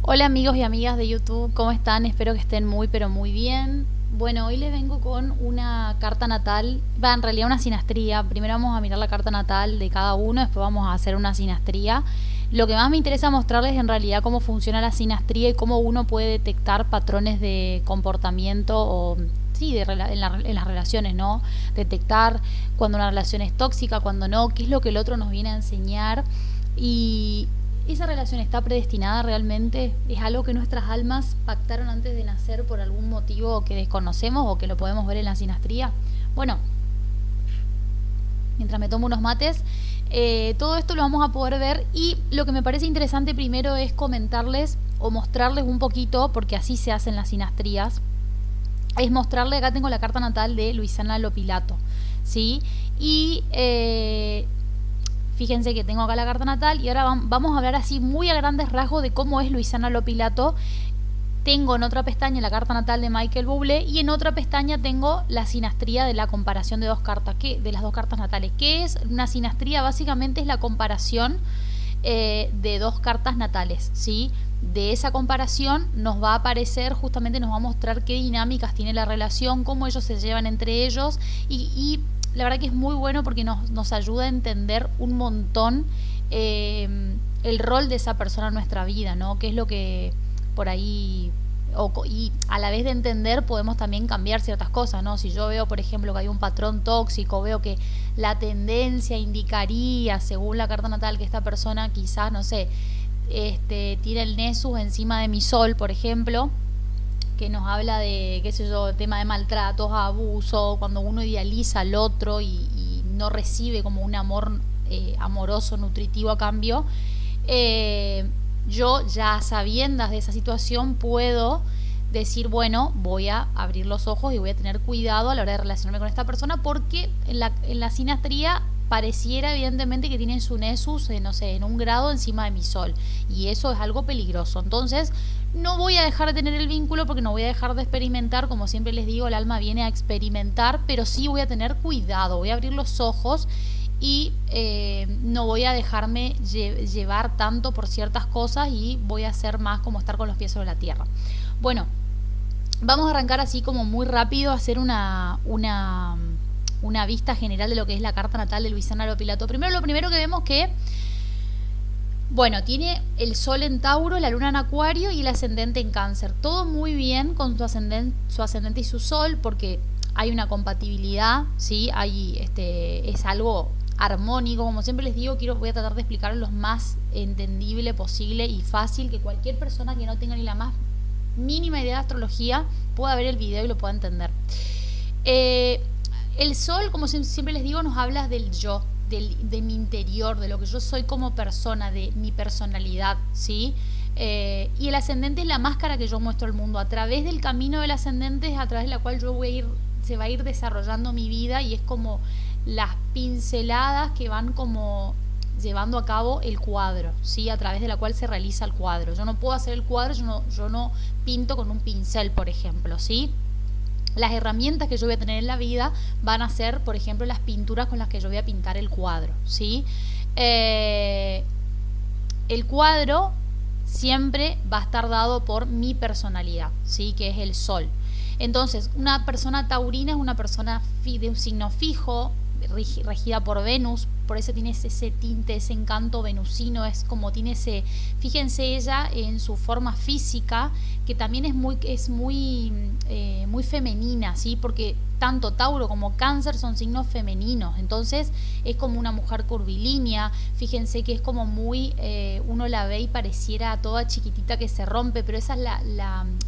Hola amigos y amigas de YouTube, ¿cómo están? Espero que estén muy pero muy bien. Bueno, hoy les vengo con una carta natal, en realidad una sinastría. Primero vamos a mirar la carta natal de cada uno, después vamos a hacer una sinastría. Lo que más me interesa mostrarles en realidad cómo funciona la sinastría y cómo uno puede detectar patrones de comportamiento o sí, en las relaciones, ¿no? Detectar cuando una relación es tóxica, cuando no, qué es lo que el otro nos viene a enseñar. Y ¿esa relación está predestinada realmente? ¿Es algo que nuestras almas pactaron antes de nacer por algún motivo que desconocemos o que lo podemos ver en la sinastría? Bueno, mientras me tomo unos mates, todo esto lo vamos a poder ver, y lo que me parece interesante primero es comentarles o mostrarles un poquito, porque así se hacen las sinastrías, es mostrarle, acá tengo la carta natal de Luisana Lopilato, ¿sí? Y fíjense que tengo acá la carta natal y ahora vamos a hablar así muy a grandes rasgos de cómo es Luisana Lopilato. Tengo en otra pestaña la carta natal de Michael Bublé y en otra pestaña tengo la sinastría de la comparación de de las dos cartas natales. ¿Qué es una sinastría? Básicamente es la comparación de dos cartas natales, ¿sí? De esa comparación nos va a aparecer, justamente nos va a mostrar qué dinámicas tiene la relación, cómo ellos se llevan entre ellos y la verdad que es muy bueno porque nos ayuda a entender un montón el rol de esa persona en nuestra vida, ¿no? Qué es lo que por ahí y a la vez de entender podemos también cambiar ciertas cosas, ¿no? Si yo veo, por ejemplo, que hay un patrón tóxico, veo que la tendencia indicaría, según la carta natal, que esta persona quizás, no sé, tiene el Nessus encima de mi sol, por ejemplo, que nos habla de, qué sé yo, tema de maltratos, abuso, cuando uno idealiza al otro y no recibe como un amor amoroso, nutritivo a cambio, yo ya sabiendas de esa situación puedo decir, bueno, voy a abrir los ojos y voy a tener cuidado a la hora de relacionarme con esta persona, porque en la sinastría pareciera evidentemente que tiene su Nessus, no sé, en un grado encima de mi sol, y eso es algo peligroso. Entonces no voy a dejar de tener el vínculo porque no voy a dejar de experimentar, como siempre les digo, el alma viene a experimentar, pero sí voy a tener cuidado, voy a abrir los ojos y no voy a dejarme llevar tanto por ciertas cosas y voy a hacer más como estar con los pies sobre la tierra. Bueno, vamos a arrancar así como muy rápido a hacer una vista general de lo que es la carta natal de Luisana Lopilato. Primero, lo primero que vemos que, bueno, tiene el sol en Tauro, la luna en Acuario y el ascendente en Cáncer. Todo muy bien con su ascendente y su sol, porque hay una compatibilidad, ¿sí? Es algo armónico, como siempre les digo, voy a tratar de explicarlo lo más entendible posible y fácil, que cualquier persona que no tenga ni la más mínima idea de astrología pueda ver el video y lo pueda entender. El sol, como siempre les digo, nos habla del yo, de mi interior, de lo que yo soy como persona, de mi personalidad, ¿sí? Y el ascendente es la máscara que yo muestro al mundo. A través del camino del ascendente es a través de la cual se va a ir desarrollando mi vida, y es como las pinceladas que van como llevando a cabo el cuadro, ¿sí? A través de la cual se realiza el cuadro. Yo no puedo hacer el cuadro, yo no pinto con un pincel, por ejemplo, ¿sí? Las herramientas que yo voy a tener en la vida van a ser, por ejemplo, las pinturas con las que yo voy a pintar el cuadro, ¿sí? El cuadro siempre va a estar dado por mi personalidad, ¿sí? Que es el sol. Entonces, una persona taurina es una persona de un signo fijo, regida por Venus, por eso tiene ese tinte, ese encanto venusino, es como tiene fíjense ella en su forma física, que también es muy femenina, ¿sí? Porque tanto Tauro como Cáncer son signos femeninos, entonces es como una mujer curvilínea, fíjense que es como muy, uno la ve y pareciera toda chiquitita que se rompe, pero esa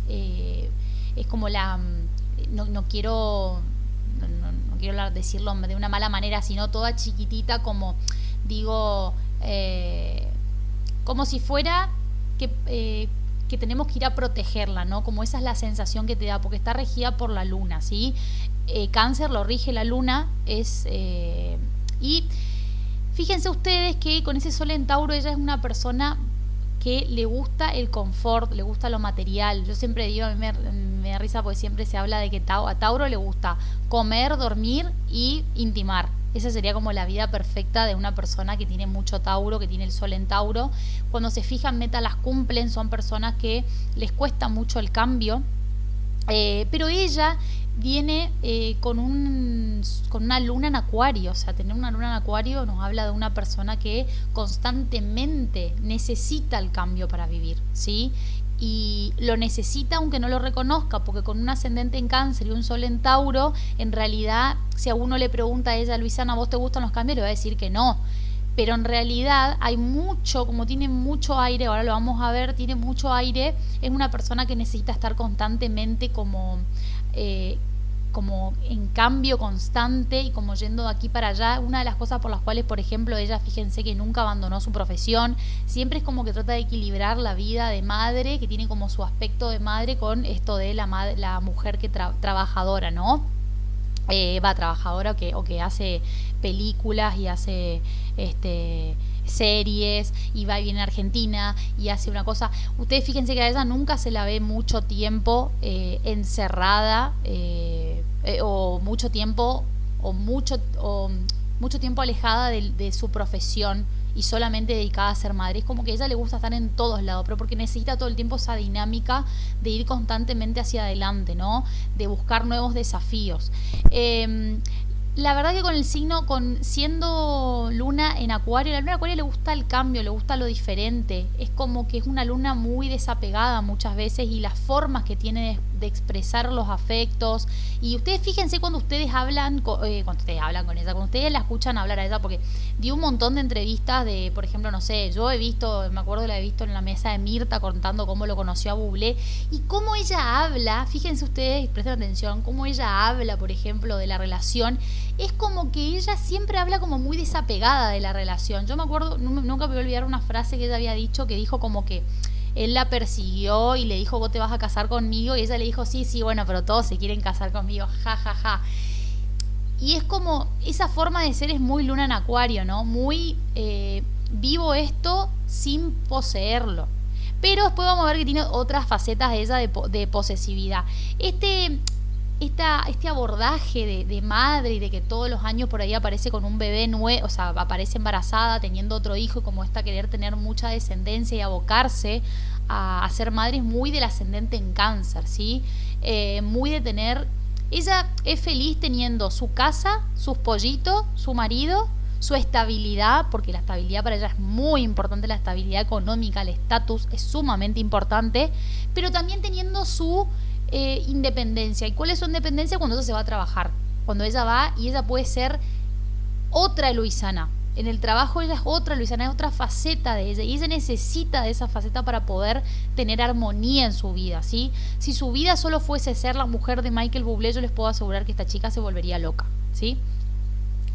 es es como no quiero decirlo de una mala manera, sino toda chiquitita, como digo, como si fuera que tenemos que ir a protegerla, ¿no? Como esa es la sensación que te da, porque está regida por la luna, ¿sí? Cáncer lo rige la luna, y fíjense ustedes que con ese sol en Tauro ella es una persona que le gusta el confort, le gusta lo material. Yo siempre digo, a mí me da risa porque siempre se habla de que a Tauro le gusta comer, dormir y intimar, Esa sería como la vida perfecta de una persona que tiene mucho Tauro, que tiene el sol en Tauro. Cuando se fijan metas las cumplen, son personas que les cuesta mucho el cambio. Pero ella viene con una luna en Acuario. O sea, tener una luna en Acuario nos habla de una persona que constantemente necesita el cambio para vivir, ¿sí? Y lo necesita aunque no lo reconozca, porque con un ascendente en Cáncer y un sol en Tauro, en realidad, si a uno le pregunta a ella, Luisana, ¿vos te gustan los cambios?, le va a decir que no. Pero en realidad hay mucho, como tiene mucho aire, ahora lo vamos a ver, tiene mucho aire, es una persona que necesita estar constantemente como en cambio constante y como yendo de aquí para allá. Una de las cosas por las cuales, por ejemplo, ella, fíjense que nunca abandonó su profesión, siempre es como que trata de equilibrar la vida de madre, que tiene como su aspecto de madre, con esto de la mujer que trabajadora, ¿no? Trabajadora o que hace películas y hace series y va y viene a Argentina y hace una cosa. Ustedes fíjense que a ella nunca se la ve mucho tiempo encerrada o mucho tiempo alejada de su profesión y solamente dedicada a ser madre. Es como que a ella le gusta estar en todos lados, pero porque necesita todo el tiempo esa dinámica de ir constantemente hacia adelante, ¿no? De buscar nuevos desafíos. La verdad que con el signo, siendo luna en Acuario, la luna en Acuario le gusta el cambio, le gusta lo diferente. Es como que es una luna muy desapegada muchas veces, y las formas que tiene de expresar los afectos. Y ustedes fíjense cuando ustedes hablan con ella, cuando ustedes la escuchan hablar a ella, porque dio un montón de entrevistas de, por ejemplo, no sé, yo me acuerdo la he visto en la mesa de Mirta contando cómo lo conoció a Bublé y cómo ella habla. Fíjense ustedes, presten atención, cómo ella habla, por ejemplo, de la relación. Es como que ella siempre habla como muy desapegada de la relación. Yo me acuerdo, nunca me voy a olvidar una frase que ella había dicho, que dijo como que él la persiguió y le dijo, vos te vas a casar conmigo, y ella le dijo, sí, bueno, pero todos se quieren casar conmigo, ja, ja, ja. Y es como, esa forma de ser es muy luna en Acuario, ¿no? Muy vivo esto sin poseerlo. Pero después vamos a ver que tiene otras facetas de ella de posesividad. Este abordaje de madre, y de que todos los años por ahí aparece con un bebé nuevo, o sea, aparece embarazada, teniendo otro hijo, y como querer tener mucha descendencia y abocarse a ser madre, es muy del ascendente en Cáncer, ¿sí? Muy de tener... Ella es feliz teniendo su casa, sus pollitos, su marido, su estabilidad, porque la estabilidad para ella es muy importante, la estabilidad económica, el estatus es sumamente importante, pero también teniendo su independencia. ¿Y cuál es su independencia? Cuando ella se va a trabajar, cuando ella va y ella puede ser otra Luisana. En el trabajo ella es otra Luisana, es otra faceta de ella, y ella necesita de esa faceta para poder tener armonía en su vida, ¿sí? Si su vida solo fuese ser la mujer de Michael Bublé, yo les puedo asegurar que esta chica se volvería loca, ¿sí?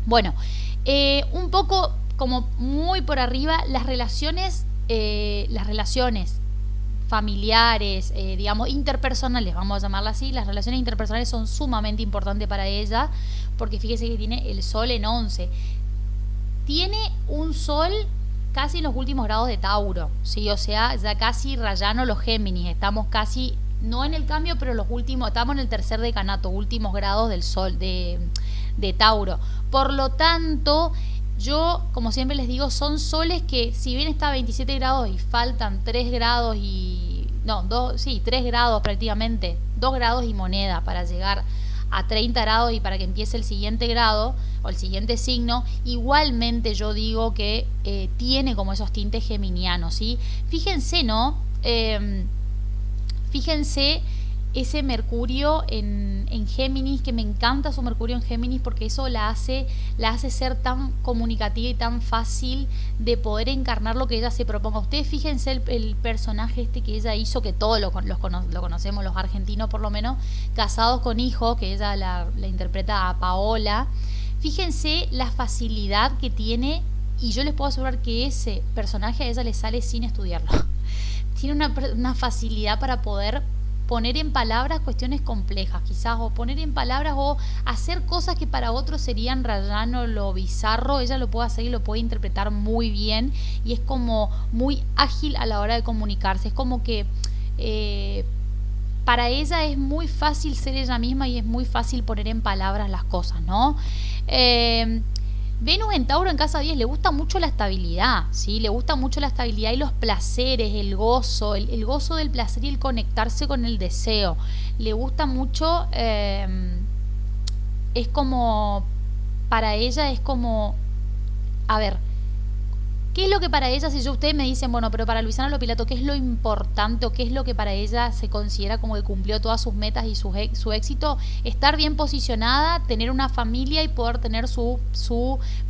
Bueno, un poco como muy por arriba, las relaciones familiares, digamos, interpersonales, vamos a llamarlas así. Las relaciones interpersonales son sumamente importantes para ella, porque fíjese que tiene el sol en 11. Tiene un sol casi en los últimos grados de Tauro, ¿sí? O sea, ya casi rayano los Géminis. Estamos casi, no en el cambio, pero estamos en el tercer decanato, últimos grados del sol de Tauro. Por lo tanto, yo, como siempre les digo, son soles que, si bien está a 27 grados y faltan 3 grados 3 grados prácticamente, 2 grados y moneda para llegar a 30 grados y para que empiece el siguiente grado o el siguiente signo, igualmente yo digo que tiene como esos tintes geminianos, ¿sí? Fíjense, ¿no? Fíjense ese Mercurio en Géminis, que me encanta su Mercurio en Géminis, porque eso la hace ser tan comunicativa y tan fácil de poder encarnar lo que ella se proponga. Ustedes fíjense el personaje que ella hizo, que todos lo conocemos, los argentinos por lo menos, Casados con Hijos, que ella la interpreta a Paola. Fíjense la facilidad que tiene, y yo les puedo asegurar que ese personaje a ella le sale sin estudiarlo. Tiene una facilidad para poder poner en palabras cuestiones complejas, quizás, o poner en palabras o hacer cosas que para otros serían rayano, lo bizarro. Ella lo puede hacer y lo puede interpretar muy bien, y es como muy ágil a la hora de comunicarse. Es como que para ella es muy fácil ser ella misma, y es muy fácil poner en palabras las cosas, ¿no? Venus en Tauro en casa 10 le gusta mucho la estabilidad, ¿sí? Le gusta mucho la estabilidad y los placeres, el gozo, el gozo del placer y el conectarse con el deseo. Le gusta mucho, es como, para ella es como, a ver, ¿qué es lo que para ella, si ustedes me dicen, bueno, pero para Luisana Lopilato, ¿qué es lo importante o qué es lo que para ella se considera como que cumplió todas sus metas y su éxito? Estar bien posicionada, tener una familia y poder tener su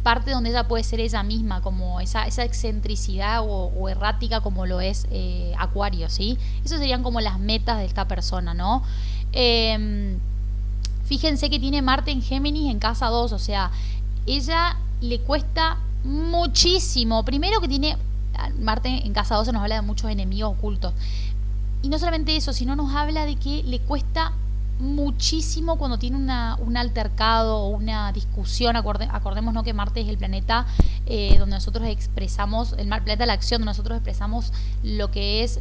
parte donde ella puede ser ella misma, como esa excentricidad o errática como lo es Acuario, ¿sí? Esas serían como las metas de esta persona, ¿no? Fíjense que tiene Marte en Géminis en casa 2, o sea, ella le cuesta muchísimo. Primero que tiene Marte en casa 12, nos habla de muchos enemigos ocultos. Y no solamente eso, sino nos habla de que le cuesta muchísimo cuando tiene un altercado o una discusión. Acordémonos que Marte es el planeta donde nosotros expresamos, el planeta de la acción, donde nosotros expresamos lo que es,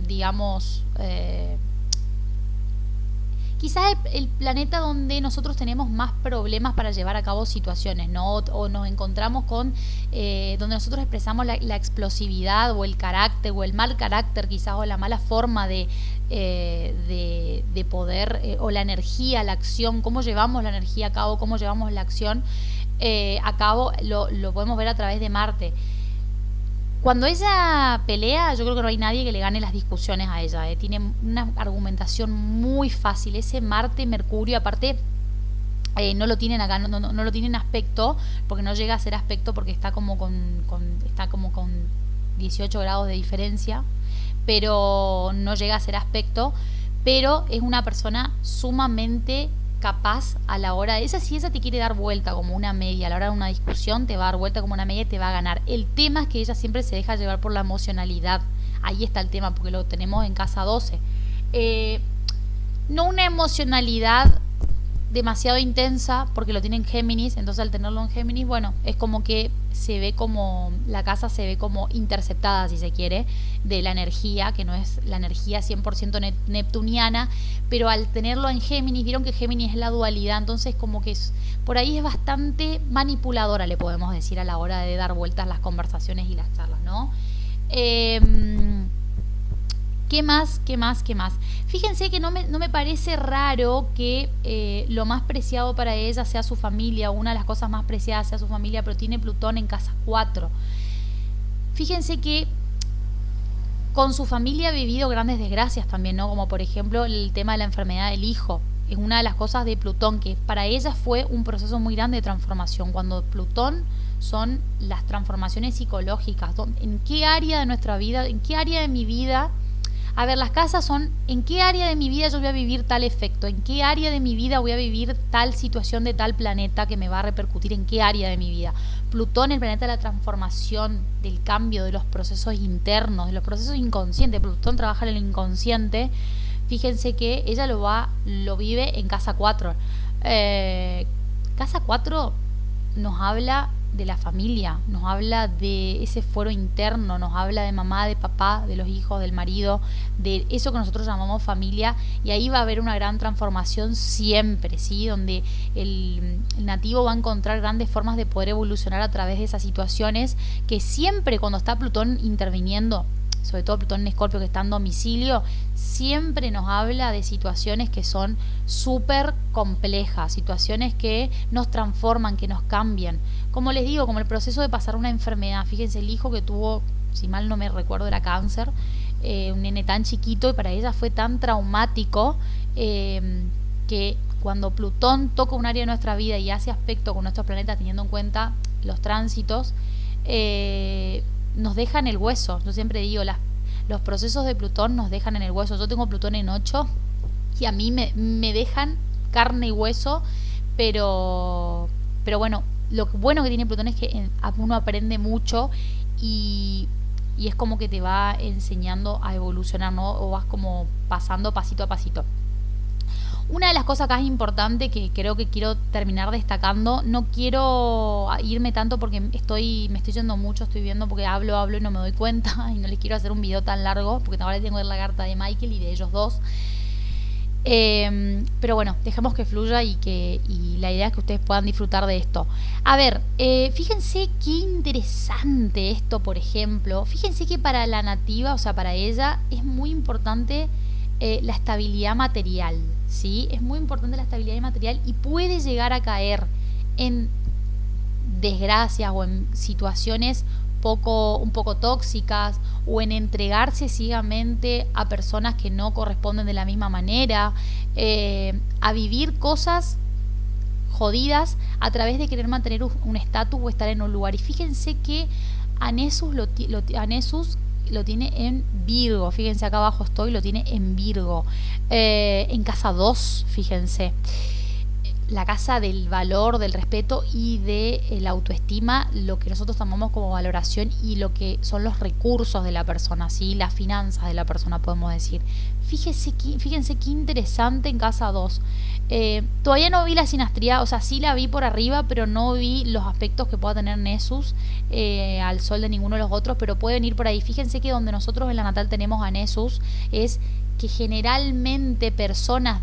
digamos, quizás el planeta donde nosotros tenemos más problemas para llevar a cabo situaciones, ¿no? O nos encontramos con, donde nosotros expresamos la explosividad o el carácter o el mal carácter quizás o la mala forma de poder, o la energía, la acción, cómo llevamos la energía a cabo, cómo llevamos la acción a cabo, lo podemos ver a través de Marte. Cuando ella pelea, yo creo que no hay nadie que le gane las discusiones a ella. Tiene una argumentación muy fácil. Ese Marte-Mercurio, aparte, no lo tienen acá, no lo tienen aspecto, porque no llega a ser aspecto porque está como con 18 grados de diferencia, pero no llega a ser aspecto. Pero es una persona sumamente capaz a la hora de esa, si ella te quiere dar vuelta como una media, a la hora de una discusión te va a dar vuelta como una media y te va a ganar. El tema es que ella siempre se deja llevar por la emocionalidad. Ahí está el tema, porque lo tenemos en casa 12. No una emocionalidad demasiado intensa, porque lo tiene en Géminis, entonces al tenerlo en Géminis, bueno, es como que se ve como, la casa se ve como interceptada, si se quiere, de la energía, que no es la energía 100% neptuniana, pero al tenerlo en Géminis, vieron que Géminis es la dualidad, entonces como que por ahí es bastante manipuladora, le podemos decir, a la hora de dar vueltas las conversaciones y las charlas, ¿no? ¿Qué más? Fíjense que no me parece raro que lo más preciado para ella sea su familia, o una de las cosas más preciadas sea su familia, pero tiene Plutón en casa 4. Fíjense que con su familia ha vivido grandes desgracias también, ¿no? Como por ejemplo el tema de la enfermedad del hijo. Es una de las cosas de Plutón, que para ella fue un proceso muy grande de transformación. Cuando Plutón son las transformaciones psicológicas. ¿En qué área de nuestra vida, en qué área de mi vida? A ver, las casas son en qué área de mi vida yo voy a vivir tal efecto, en qué área de mi vida voy a vivir tal situación de tal planeta que me va a repercutir en qué área de mi vida. Plutón, el planeta de la transformación, del cambio, de los procesos internos, de los procesos inconscientes. Plutón trabaja en el inconsciente. Fíjense que ella lo vive en casa 4. Casa 4 nos habla de la familia, nos habla de ese fuero interno, nos habla de mamá, de papá, de los hijos, del marido, de eso que nosotros llamamos familia, y ahí va a haber una gran transformación siempre, ¿sí? Donde el nativo va a encontrar grandes formas de poder evolucionar a través de esas situaciones que siempre cuando está Plutón interviniendo, sobre todo Plutón en Escorpio que está en domicilio, siempre nos habla de situaciones que son súper complejas, situaciones que nos transforman, que nos cambian. Como les digo, como el proceso de pasar una enfermedad. Fíjense, el hijo que tuvo, si mal no me recuerdo, era cáncer, un nene tan chiquito, y para ella fue tan traumático que cuando Plutón toca un área de nuestra vida y hace aspecto con nuestros planetas, teniendo en cuenta los tránsitos, nos dejan el hueso. Yo siempre digo, los procesos de Plutón nos dejan en el hueso. Yo tengo Plutón en 8 y a mí me dejan carne y hueso, pero bueno, lo bueno que tiene Plutón es que uno aprende mucho y es como que te va enseñando a evolucionar, ¿no? O vas como pasando pasito a pasito. Una de las cosas acá es importante que creo que quiero terminar destacando, no quiero irme tanto porque me estoy yendo mucho, estoy viendo porque hablo y no me doy cuenta y no les quiero hacer un video tan largo porque ahora tengo que ver la carta de Michael y de ellos dos. Pero bueno, dejemos que fluya y la idea es que ustedes puedan disfrutar de esto. A ver, fíjense qué interesante esto, por ejemplo. Fíjense que para la nativa, o sea, para ella, es muy importante la estabilidad material, ¿sí? Es muy importante la estabilidad material y puede llegar a caer en desgracias o en situaciones un poco tóxicas o en entregarse ciegamente a personas que no corresponden de la misma manera, a vivir cosas jodidas a través de querer mantener un estatus o estar en un lugar. Y fíjense que Anesus lo tiene en Virgo. Fíjense, acá abajo lo tiene en Virgo. En casa 2, fíjense. La casa del valor, del respeto y de la autoestima, lo que nosotros tomamos como valoración y lo que son los recursos de la persona, ¿sí? Las finanzas de la persona, podemos decir. Fíjense qué interesante en casa 2. Todavía no vi la sinastría, o sea, sí la vi por arriba, pero no vi los aspectos que pueda tener Nessus al sol de ninguno de los otros, pero puede venir por ahí. Fíjense que donde nosotros en la natal tenemos a Nessus es que generalmente personas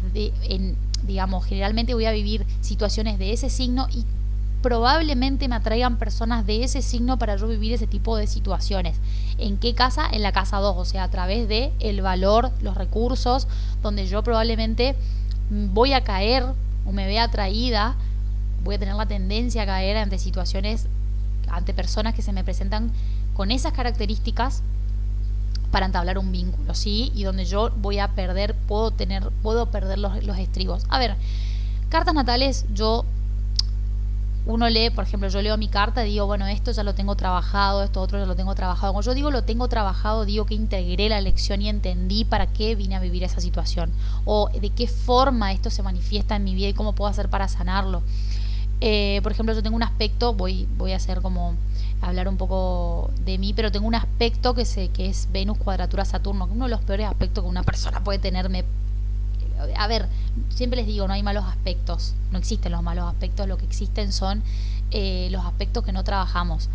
digamos, generalmente voy a vivir situaciones de ese signo y probablemente me atraigan personas de ese signo para yo vivir ese tipo de situaciones. ¿En qué casa? En la casa 2, o sea, a través de el valor, los recursos, donde yo probablemente voy a caer o me vea atraída, voy a tener la tendencia a caer ante situaciones, ante personas que se me presentan con esas características para entablar un vínculo, ¿sí? Y donde yo voy a perder, puedo perder los estribos. A ver, cartas natales, uno lee, por ejemplo, yo leo mi carta y digo, bueno, esto ya lo tengo trabajado, esto otro ya lo tengo trabajado. Cuando yo digo lo tengo trabajado, digo que integré la lección y entendí para qué vine a vivir esa situación, o de qué forma esto se manifiesta en mi vida y cómo puedo hacer para sanarlo. Por ejemplo, yo tengo un aspecto, voy a hacer como hablar un poco de mí, pero tengo un aspecto que es Venus cuadratura Saturno, que uno de los peores aspectos que una persona puede tener. A ver, siempre les digo, no hay malos aspectos, no existen los malos aspectos, lo que existen son los aspectos que no trabajamos.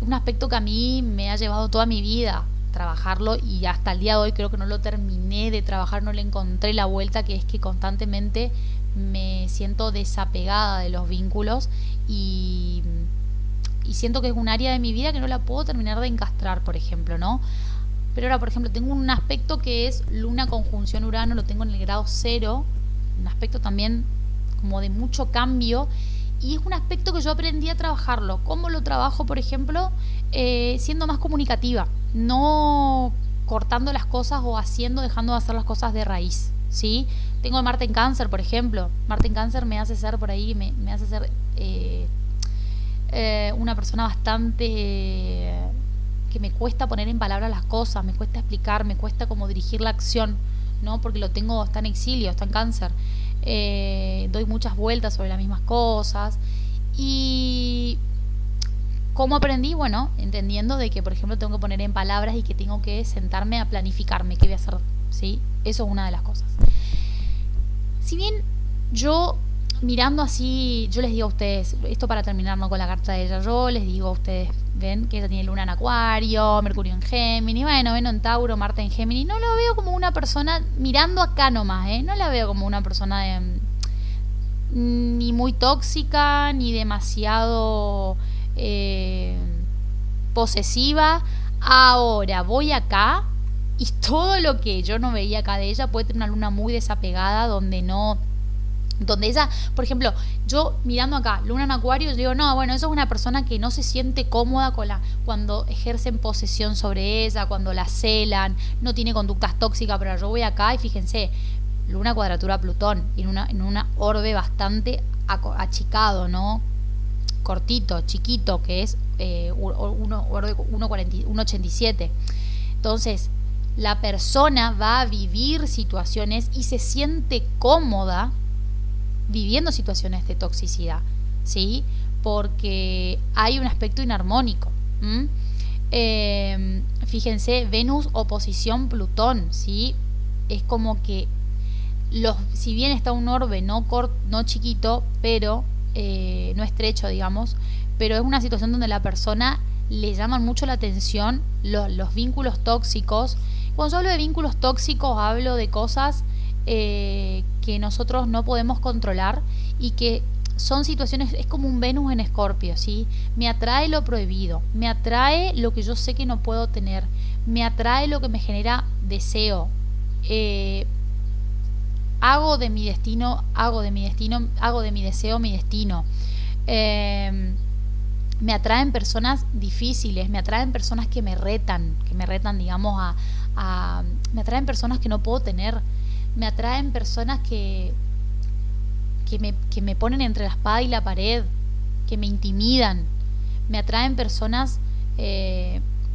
Un aspecto que a mí me ha llevado toda mi vida trabajarlo y hasta el día de hoy creo que no lo terminé de trabajar, no le encontré la vuelta, que es que constantemente me siento desapegada de los vínculos y siento que es un área de mi vida que no la puedo terminar de encastrar, por ejemplo, ¿no? Pero ahora, por ejemplo, tengo un aspecto que es Luna conjunción Urano, lo tengo en el grado 0, un aspecto también como de mucho cambio, y es un aspecto que yo aprendí a trabajarlo. ¿Cómo lo trabajo, por ejemplo? Siendo más comunicativa, no cortando las cosas o dejando de hacer las cosas de raíz, ¿sí? Tengo Marte en Cáncer, por ejemplo. Marte en Cáncer me hace ser por ahí, me hace ser una persona bastante que me cuesta poner en palabras las cosas, me cuesta explicar, me cuesta como dirigir la acción, ¿no? Porque está en exilio, está en Cáncer. Doy muchas vueltas sobre las mismas cosas. Y ¿cómo aprendí? Bueno, entendiendo de que, por ejemplo, tengo que poner en palabras y que tengo que sentarme a planificarme qué voy a hacer, ¿sí? Eso es una de las cosas. Si bien yo, mirando así, yo les digo a ustedes, esto para terminar, ¿no?, con la carta de ella, yo les digo a ustedes, ven que ella tiene Luna en Acuario, Mercurio en Géminis, bueno, Venus en Tauro, Marte en Géminis, no lo veo como una persona, mirando acá nomás, no la veo como una persona ni muy tóxica, ni demasiado posesiva. Ahora, voy acá y todo lo que yo no veía acá de ella, puede tener una luna muy desapegada, donde ella, por ejemplo, yo mirando acá, Luna en Acuario, yo digo, no, bueno, eso es una persona que no se siente cómoda cuando ejercen posesión sobre ella, cuando la celan, no tiene conductas tóxicas, pero yo voy acá y fíjense, Luna cuadratura Plutón, en una orbe bastante achicado, ¿no? Cortito, chiquito, que es 1,87. Entonces, la persona va a vivir situaciones y se siente cómoda viviendo situaciones de toxicidad, ¿sí? Porque hay un aspecto inarmónico. Fíjense, Venus oposición Plutón, ¿sí? Es como que si bien está un orbe no chiquito, pero no estrecho, digamos, pero es una situación donde la persona le llaman mucho la atención los vínculos tóxicos. Cuando yo hablo de vínculos tóxicos, hablo de cosas que nosotros no podemos controlar y que son situaciones, es como un Venus en Escorpio, ¿sí? Me atrae lo prohibido, me atrae lo que yo sé que no puedo tener, me atrae lo que me genera deseo. Hago de mi deseo mi destino. Me atraen personas difíciles, me atraen personas que me retan, digamos, me atraen personas que no puedo tener, me atraen personas que me ponen entre la espada y la pared, que me intimidan, me atraen personas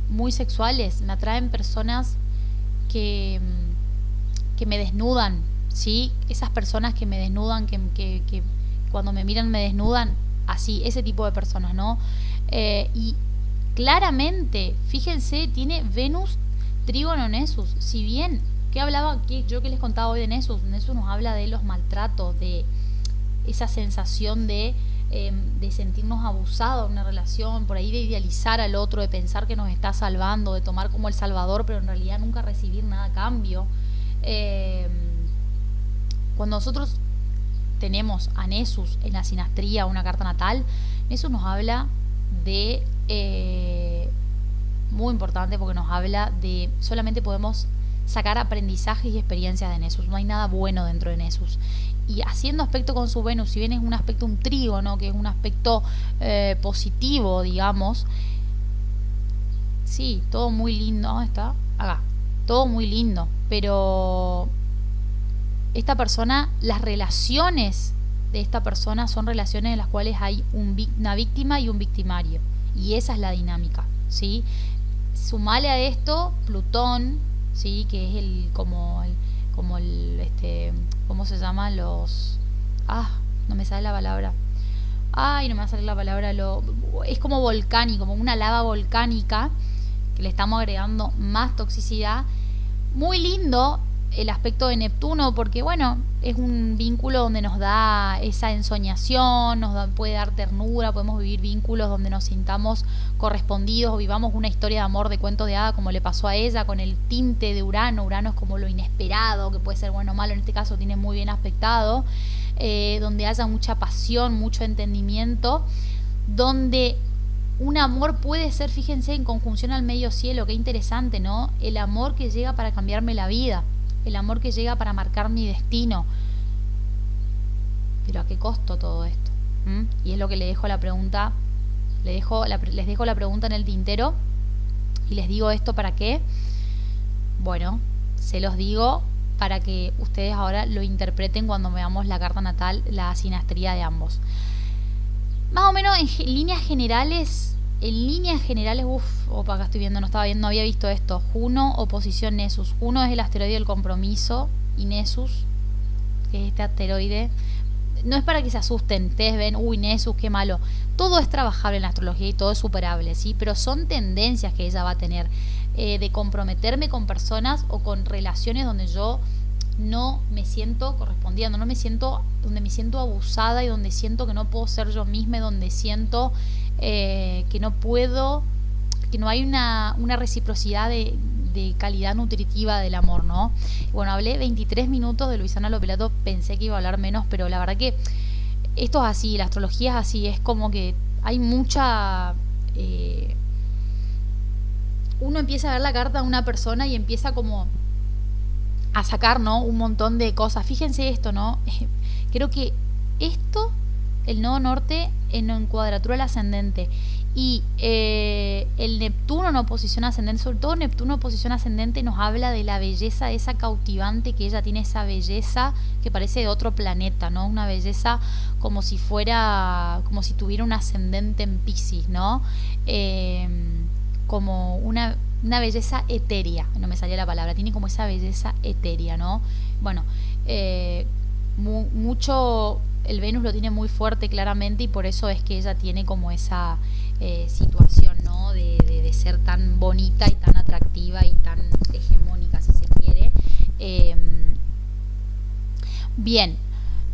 muy sexuales, me atraen personas que me desnudan, ¿sí? Esas personas que me desnudan, que cuando me miran me desnudan, así, ese tipo de personas, ¿no? Y claramente, fíjense, tiene Venus trígono Nessus. Si bien, yo que les contaba hoy de Nessus nos habla de los maltratos, de esa sensación de sentirnos abusados en una relación, por ahí de idealizar al otro, de pensar que nos está salvando, de tomar como el salvador, pero en realidad nunca recibir nada a cambio. Cuando nosotros tenemos a Nessus en la sinastría, una carta natal, Nessus nos habla de muy importante, porque nos habla de solamente podemos sacar aprendizajes y experiencias de Nessus, no hay nada bueno dentro de Nessus. Y haciendo aspecto con su Venus, si bien es un aspecto, un trígono, que es un aspecto positivo, digamos, sí, todo muy lindo. ¿Dónde está? Acá. Todo muy lindo, pero esta persona, las relaciones de esta persona son relaciones en las cuales hay una víctima y un victimario, y esa es la dinámica, ¿sí? Sumale a esto Plutón, ¿sí? Que es ¿cómo se llama? No me sale la palabra. No me va a salir la palabra. Es como volcánico, como una lava volcánica, que le estamos agregando más toxicidad. Muy lindo el aspecto de Neptuno, porque bueno, es un vínculo donde nos da esa ensoñación, puede dar ternura, podemos vivir vínculos donde nos sintamos correspondidos o vivamos una historia de amor de cuento de hada, como le pasó a ella, con el tinte de Urano. Urano es como lo inesperado, que puede ser bueno o malo, en este caso tiene muy bien aspectado, donde haya mucha pasión, mucho entendimiento, donde un amor puede ser, fíjense, en conjunción al medio cielo. Qué interesante, ¿no? El amor que llega para cambiarme la vida, el amor que llega para marcar mi destino. Pero ¿a qué costo todo esto? Y es lo que le dejo la pregunta, les dejo la pregunta en el tintero, y les digo esto para qué. Bueno, se los digo para que ustedes ahora lo interpreten cuando veamos la carta natal, la sinastría de ambos. Más o menos en líneas generales, acá estoy viendo, no había visto esto. Juno, oposición Nessus. Juno es el asteroide del compromiso, y Nessus, que es este asteroide, no es para que se asusten. Ustedes ven, Nessus, qué malo. Todo es trabajable en la astrología y todo es superable, ¿sí? Pero son tendencias que ella va a tener, de comprometerme con personas o con relaciones donde yo no me siento correspondiendo, donde me siento abusada y donde siento que no puedo ser yo misma, y donde siento que no hay una reciprocidad de calidad nutritiva del amor, ¿no? Bueno, hablé 23 minutos de Luisana Lopilato, pensé que iba a hablar menos, pero la verdad que esto es así, la astrología es así, es como que hay mucha... uno empieza a ver la carta de una persona y empieza como a sacar, ¿no?, un montón de cosas. Fíjense esto, ¿no? Creo que esto, el nodo norte en cuadratura al ascendente, y el Neptuno en oposición ascendente, sobre todo Neptuno en oposición ascendente, nos habla de la belleza esa cautivante que ella tiene, esa belleza que parece de otro planeta, ¿no? Una belleza como si tuviera un ascendente en Piscis, ¿no? Como una belleza etérea, no me salía la palabra, tiene como esa belleza etérea, ¿no? Bueno, mucho el Venus lo tiene muy fuerte claramente, y por eso es que ella tiene como esa situación, ¿no? De ser tan bonita y tan atractiva y tan hegemónica, si se quiere. Bien,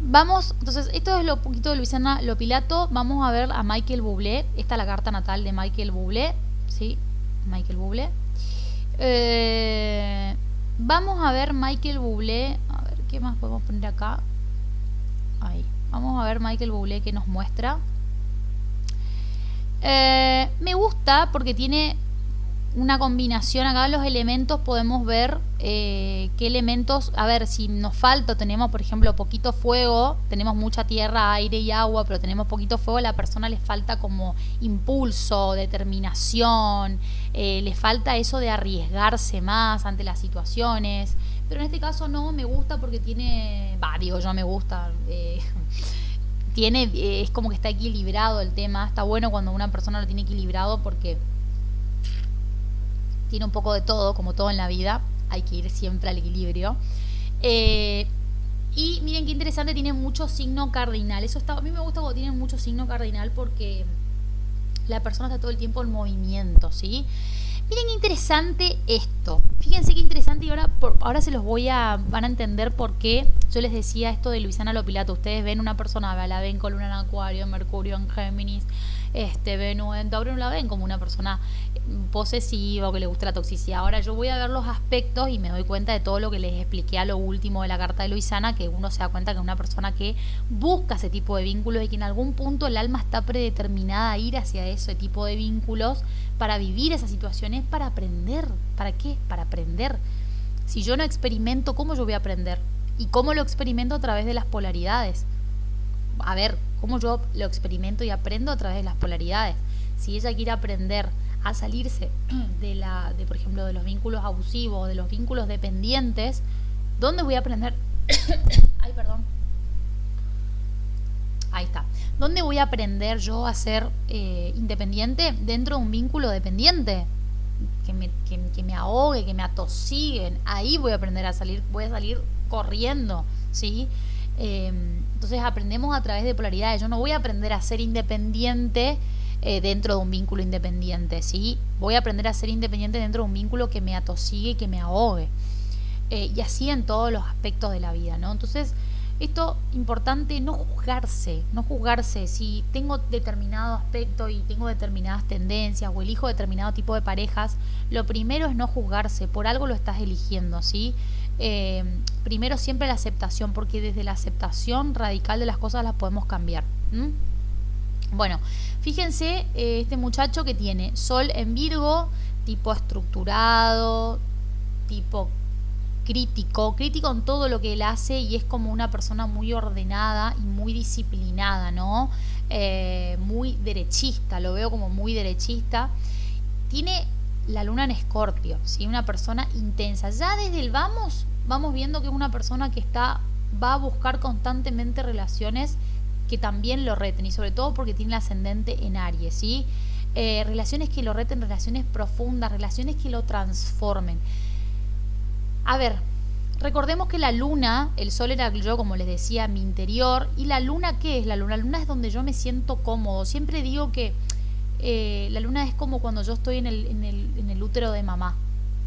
vamos, entonces esto es lo poquito de Luisana Lopilato. Vamos a ver a Michael Bublé. Esta es la carta natal de Michael Bublé, ¿sí? Michael Bublé. Vamos a ver Michael Bublé. A ver, ¿Qué más podemos poner acá? Ahí. Vamos a ver Michael Bublé que nos muestra. Me gusta porque tiene una combinación. Acá los elementos podemos ver qué elementos, a ver, si nos falta, tenemos por ejemplo poquito fuego, tenemos mucha tierra, aire y agua, pero tenemos poquito fuego, a la persona le falta como impulso, determinación, le falta eso de arriesgarse más ante las situaciones, pero en este caso no, me gusta porque tiene, yo me gusta, tiene, es como que está equilibrado el tema, está bueno cuando una persona lo tiene equilibrado porque tiene un poco de todo, como todo en la vida, hay que ir siempre al equilibrio. Y miren qué interesante, tiene mucho signo cardinal. Eso está, a mí me gusta cuando tienen mucho signo cardinal porque la persona está todo el tiempo en movimiento, ¿sí? Miren qué interesante esto. Fíjense qué interesante y ahora se los van a entender por qué yo les decía esto de Luisana Lopilato. Ustedes ven una persona, la ven con Luna en Acuario, Mercurio en Géminis, Venus en Tauro, no la ven como una persona posesiva o que le gusta la toxicidad. Ahora yo voy a ver los aspectos y me doy cuenta de todo lo que les expliqué a lo último de la carta de Luisana, que uno se da cuenta que es una persona que busca ese tipo de vínculos y que en algún punto el alma está predeterminada a ir hacia ese tipo de vínculos para vivir esas situaciones, para aprender. ¿Para qué? Para aprender. Si yo no experimento, ¿cómo yo voy a aprender? ¿Y cómo lo experimento? A través de las polaridades. A ver, ¿cómo yo lo experimento y aprendo? A través de las polaridades. Si ella quiere aprender a salirse de por ejemplo, de los vínculos abusivos, de los vínculos dependientes, ¿dónde voy a aprender? Ay, perdón. Ahí está. ¿Dónde voy a aprender yo a ser independiente? Dentro de un vínculo dependiente. Que me ahogue, que me atosiguen. Ahí voy a aprender a salir, voy a salir corriendo, ¿sí? Entonces aprendemos a través de polaridades. Yo no voy a aprender a ser independiente dentro de un vínculo independiente, ¿sí? Voy a aprender a ser independiente dentro de un vínculo que me atosigue, que me ahogue. Y así en todos los aspectos de la vida, ¿no? Entonces, esto importante, no juzgarse. Si tengo determinado aspecto y tengo determinadas tendencias o elijo determinado tipo de parejas, lo primero es no juzgarse, por algo lo estás eligiendo, ¿sí? Primero siempre la aceptación, porque desde la aceptación radical de las cosas las podemos cambiar. Bueno, fíjense este muchacho que tiene Sol en Virgo, tipo estructurado, tipo crítico en todo lo que él hace y es como una persona muy ordenada y muy disciplinada, ¿no? Muy derechista, lo veo como muy derechista. Tiene la luna en Escorpio, ¿sí? Una persona intensa. Ya desde el vamos viendo que es una persona que va a buscar constantemente relaciones que también lo reten y sobre todo porque tiene el ascendente en Aries, ¿sí? Relaciones que lo reten, relaciones profundas, relaciones que lo transformen. A ver, recordemos que la luna, el sol era yo, como les decía, mi interior. ¿Y la luna qué es? La luna es donde yo me siento cómodo. Siempre digo que la luna es como cuando yo estoy en el útero de mamá.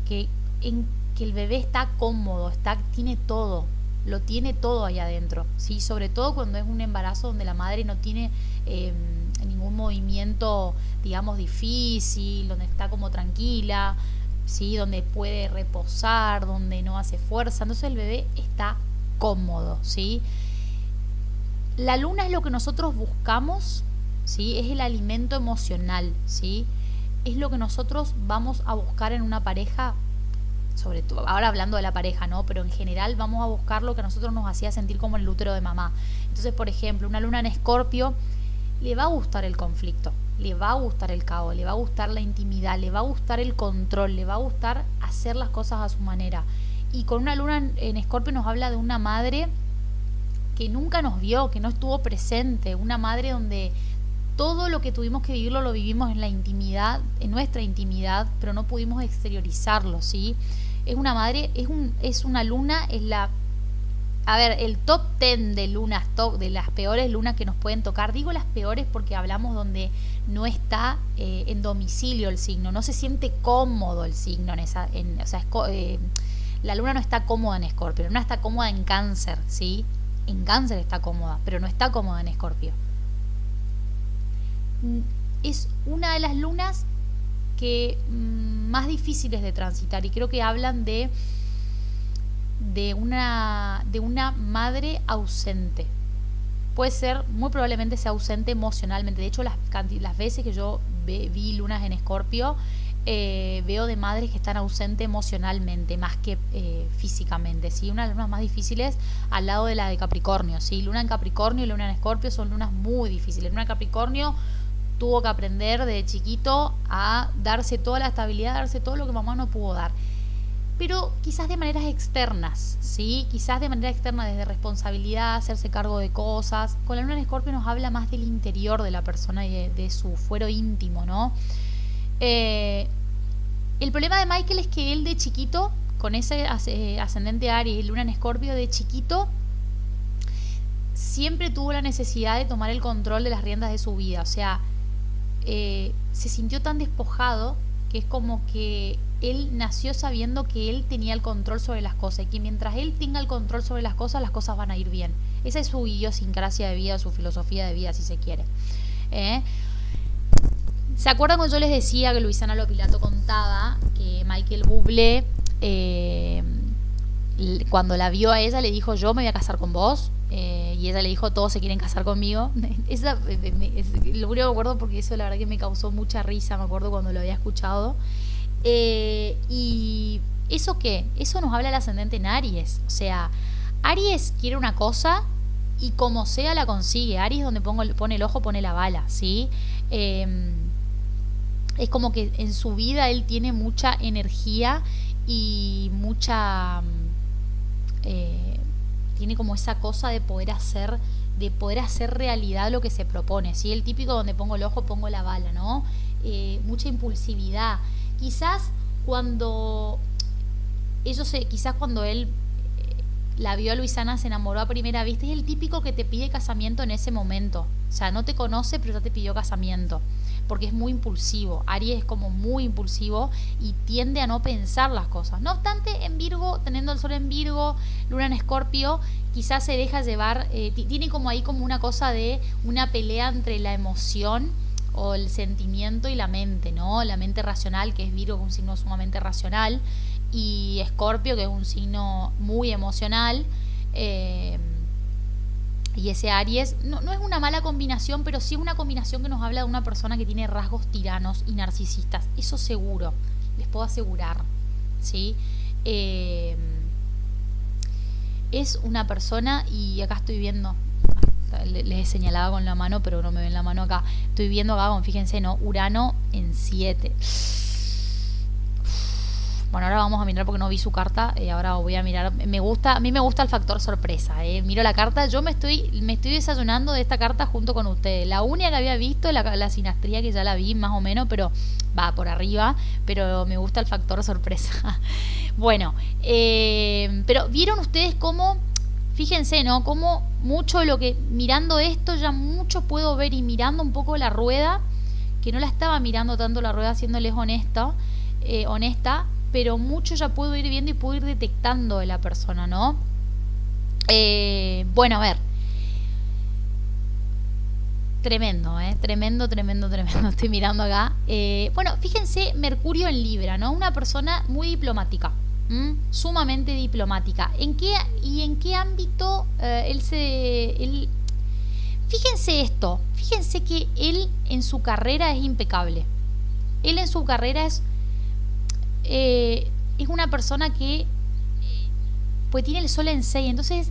Que el bebé está cómodo, tiene todo. Lo tiene todo ahí adentro, ¿sí? Sobre todo cuando es un embarazo donde la madre no tiene ningún movimiento, digamos, difícil, donde está como tranquila, ¿sí? Donde puede reposar, donde no hace fuerza. Entonces el bebé está cómodo, ¿sí? La luna es lo que nosotros buscamos, ¿sí? Es el alimento emocional, ¿sí? Es lo que nosotros vamos a buscar en una pareja, sobre todo, ahora hablando de la pareja, ¿no? Pero en general vamos a buscar lo que a nosotros nos hacía sentir como el útero de mamá. Entonces, por ejemplo, una luna en Escorpio, le va a gustar el conflicto, le va a gustar el caos, le va a gustar la intimidad, le va a gustar el control, le va a gustar hacer las cosas a su manera. Y con una luna en Escorpio nos habla de una madre que nunca nos vio, que no estuvo presente, una madre donde todo lo que tuvimos que vivirlo lo vivimos en la intimidad, en nuestra intimidad, pero no pudimos exteriorizarlo, ¿sí? Es una madre, es una luna, es la... A ver, el top 10 de lunas, de las peores lunas que nos pueden tocar. Digo las peores porque hablamos donde no está en domicilio el signo, no se siente cómodo el signo la luna no está cómoda en Escorpio, la luna está cómoda en Cáncer, ¿sí? En Cáncer está cómoda, pero no está cómoda en Escorpio. Es una de las lunas que más difíciles de transitar y creo que hablan de de una madre ausente. Puede ser, muy probablemente sea ausente emocionalmente. De hecho, las veces que yo vi lunas en Escorpio, veo de madres que están ausentes emocionalmente más que físicamente, ¿sí? Una de las lunas más difíciles al lado de la de Capricornio, ¿sí? Luna en Capricornio y luna en Escorpio son lunas muy difíciles. Luna en Capricornio tuvo que aprender desde chiquito a darse toda la estabilidad, darse todo lo que mamá no pudo dar. Pero quizás de maneras externas, ¿sí? Quizás de manera externa, desde responsabilidad, hacerse cargo de cosas. Con la luna en Escorpio nos habla más del interior de la persona y de su fuero íntimo, ¿no? El problema de Michael es que él de chiquito, con ese ascendente Aries y luna en Escorpio, de chiquito siempre tuvo la necesidad de tomar el control de las riendas de su vida. O sea, se sintió tan despojado que es como que él nació sabiendo que él tenía el control sobre las cosas y que mientras él tenga el control sobre las cosas van a ir bien. Esa es su idiosincrasia de vida, su filosofía de vida, si se quiere. ¿Se acuerdan cuando yo les decía que Luisana Lopilato contaba que Michael Bublé, cuando la vio a ella, le dijo: yo me voy a casar con vos? Y ella le dijo: todos se quieren casar conmigo. Es lo único que me acuerdo, porque eso la verdad que me causó mucha risa, me acuerdo cuando lo había escuchado. ¿Y eso qué? Eso nos habla el ascendente en Aries. O sea, Aries quiere una cosa y como sea la consigue. Aries, donde pone el ojo, pone la bala, ¿sí? Es como que en su vida él tiene mucha energía y mucha... tiene como esa cosa de poder hacer realidad lo que se propone, ¿sí? El típico donde pongo el ojo, pongo la bala, ¿no? Mucha impulsividad. Quizás cuando él la vio a Luisana, se enamoró a primera vista, es el típico que te pide casamiento en ese momento. O sea, no te conoce, pero ya te pidió casamiento, porque es muy impulsivo. Aries es como muy impulsivo y tiende a no pensar las cosas. No obstante, en Virgo, teniendo el sol en Virgo, luna en Escorpio, quizás se deja llevar, tiene como ahí como una cosa de una pelea entre la emoción o el sentimiento y la mente, ¿no? La mente racional, que es Virgo, que es un signo sumamente racional, y Escorpio, que es un signo muy emocional. Y ese Aries no es una mala combinación, pero sí es una combinación que nos habla de una persona que tiene rasgos tiranos y narcisistas. Eso seguro, les puedo asegurar, ¿sí? Es una persona, y acá estoy viendo, les he señalado con la mano, pero no me ven la mano acá. Estoy viendo acá, fíjense, ¿no? Urano en 7. Bueno, ahora vamos a mirar porque no vi su carta. Ahora voy a mirar. A mí me gusta el factor sorpresa. Miro la carta. Yo me estoy desayunando de esta carta junto con ustedes. La única que había visto es la sinastría, que ya la vi más o menos, pero va por arriba. Pero me gusta el factor sorpresa. Bueno, pero ¿vieron ustedes cómo? Fíjense, ¿no? Cómo mucho lo que, mirando esto, ya mucho puedo ver, y mirando un poco la rueda, que no la estaba mirando tanto la rueda, siéndoles honesta, pero mucho ya puedo ir viendo y puedo ir detectando de la persona, ¿no? Bueno, a ver. Tremendo, tremendo. Estoy mirando acá. Bueno, fíjense, Mercurio en Libra, ¿no? Una persona muy diplomática. Sumamente diplomática. ¿En qué ámbito fíjense esto, fíjense que él en su carrera es impecable. Él en su carrera es una persona que pues tiene el sol en 6, entonces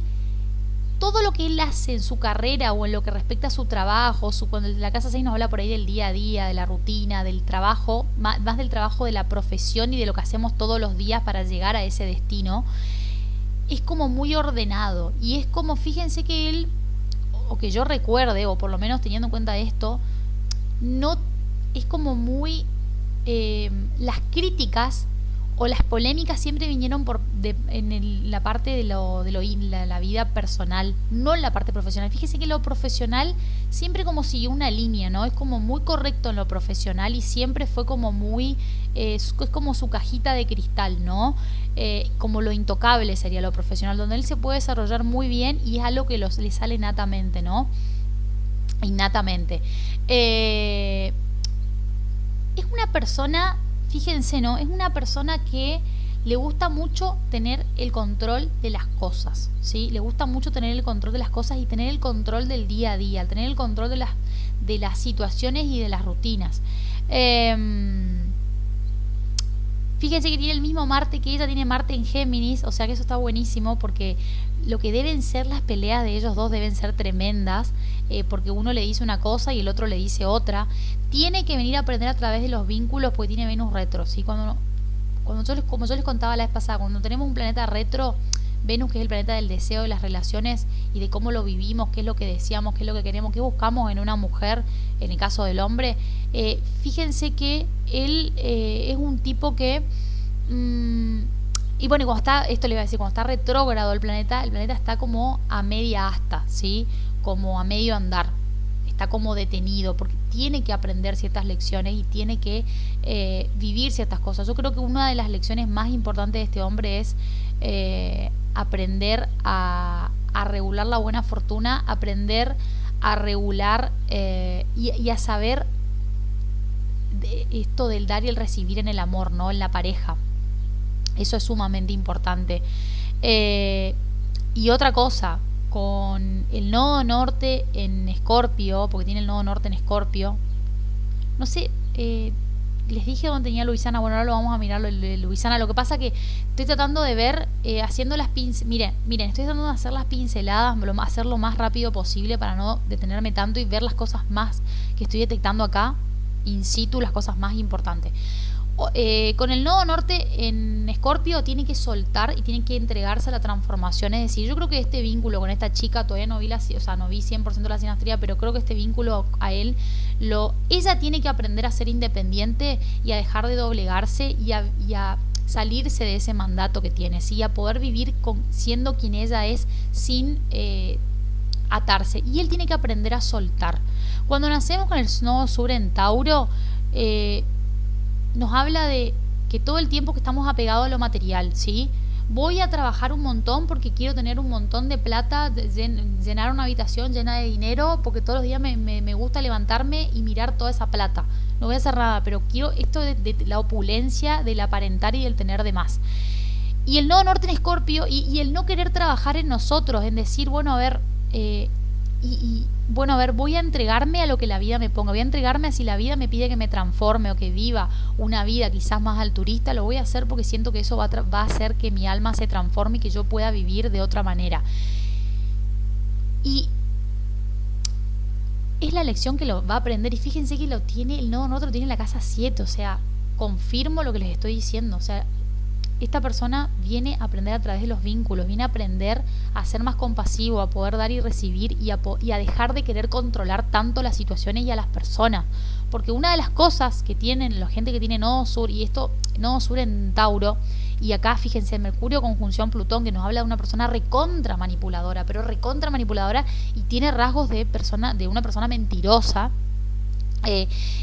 todo lo que él hace en su carrera o en lo que respecta a su trabajo, cuando la casa 6 nos habla por ahí del día a día, de la rutina, del trabajo, más del trabajo de la profesión y de lo que hacemos todos los días para llegar a ese destino, es como muy ordenado. Y es como, fíjense que él, o que yo recuerde, o por lo menos teniendo en cuenta esto, no es como muy... las críticas o las polémicas siempre vinieron en la parte de la vida personal, no en la parte profesional. Fíjese que lo profesional siempre como siguió una línea, ¿no? Es como muy correcto en lo profesional y siempre fue como muy... es como su cajita de cristal, ¿no? Como lo intocable sería lo profesional, donde él se puede desarrollar muy bien y es algo que le sale natamente, ¿no? Innatamente. Es una persona, fíjense, ¿no? Es una persona que le gusta mucho tener el control de las cosas, ¿sí? Le gusta mucho tener el control de las cosas y tener el control del día a día, tener el control de las situaciones y de las rutinas. Fíjense que tiene el mismo Marte que ella, tiene Marte en Géminis, o sea que eso está buenísimo porque lo que deben ser las peleas de ellos dos deben ser tremendas, porque uno le dice una cosa y el otro le dice otra. Tiene que venir a aprender a través de los vínculos porque tiene Venus retro, ¿sí? Como yo les contaba la vez pasada, cuando tenemos un planeta retro, Venus, que es el planeta del deseo, de las relaciones y de cómo lo vivimos, qué es lo que deseamos, qué es lo que queremos, qué buscamos en una mujer, en el caso del hombre, fíjense que él es un tipo que... y bueno, cuando está, esto le iba a decir, cuando está retrógrado el planeta está como a media asta, ¿sí? Como a medio andar, está como detenido, porque tiene que aprender ciertas lecciones y tiene que vivir ciertas cosas. Yo creo que una de las lecciones más importantes de este hombre es aprender a regular la buena fortuna, aprender a regular y a saber esto del dar y el recibir en el amor, ¿no? En la pareja. Eso es sumamente importante. Y otra cosa, con el nodo norte en Escorpio, porque tiene el nodo norte en Escorpio, no sé, les dije dónde tenía Luisana, bueno, ahora lo vamos a mirar, Luisana. Lo que pasa que estoy tratando de ver, haciendo las pinceladas, miren, estoy tratando de hacer las pinceladas, hacer lo más rápido posible para no detenerme tanto y ver las cosas más que estoy detectando acá, in situ, las cosas más importantes. Con el nodo norte en Escorpio tiene que soltar y tiene que entregarse a la transformación. Es decir, yo creo que este vínculo con esta chica, todavía no vi no vi 100% la sinastría, pero creo que este vínculo a él, ella tiene que aprender a ser independiente y a dejar de doblegarse y a salirse de ese mandato que tiene, ¿sí? A poder vivir siendo quien ella es sin atarse. Y él tiene que aprender a soltar. Cuando nacemos con el nodo sur en Tauro, nos habla de que todo el tiempo que estamos apegados a lo material, ¿sí? Voy a trabajar un montón porque quiero tener un montón de plata, llenar una habitación llena de dinero, porque todos los días me gusta levantarme y mirar toda esa plata. No voy a hacer nada, pero quiero esto de la opulencia, del aparentar y del tener de más. Y el nodo norte en Escorpio y el no querer trabajar en nosotros, en decir, bueno, a ver... bueno, a ver, voy a entregarme a lo que la vida me ponga, voy a entregarme a si la vida me pide que me transforme o que viva una vida quizás más altruista, lo voy a hacer porque siento que eso va a hacer que mi alma se transforme y que yo pueda vivir de otra manera. Y es la lección que lo va a aprender, y fíjense que lo tiene, el nodo norte lo tiene en la casa 7, o sea, confirmo lo que les estoy diciendo, o sea, esta persona viene a aprender a través de los vínculos, viene a aprender a ser más compasivo, a poder dar y recibir y a dejar de querer controlar tanto las situaciones y a las personas. Porque una de las cosas que tienen la gente que tiene nodo sur, y esto, nodo sur en Tauro, y acá fíjense, Mercurio conjunción Plutón, que nos habla de una persona recontra manipuladora, pero recontra manipuladora y tiene rasgos de una persona mentirosa.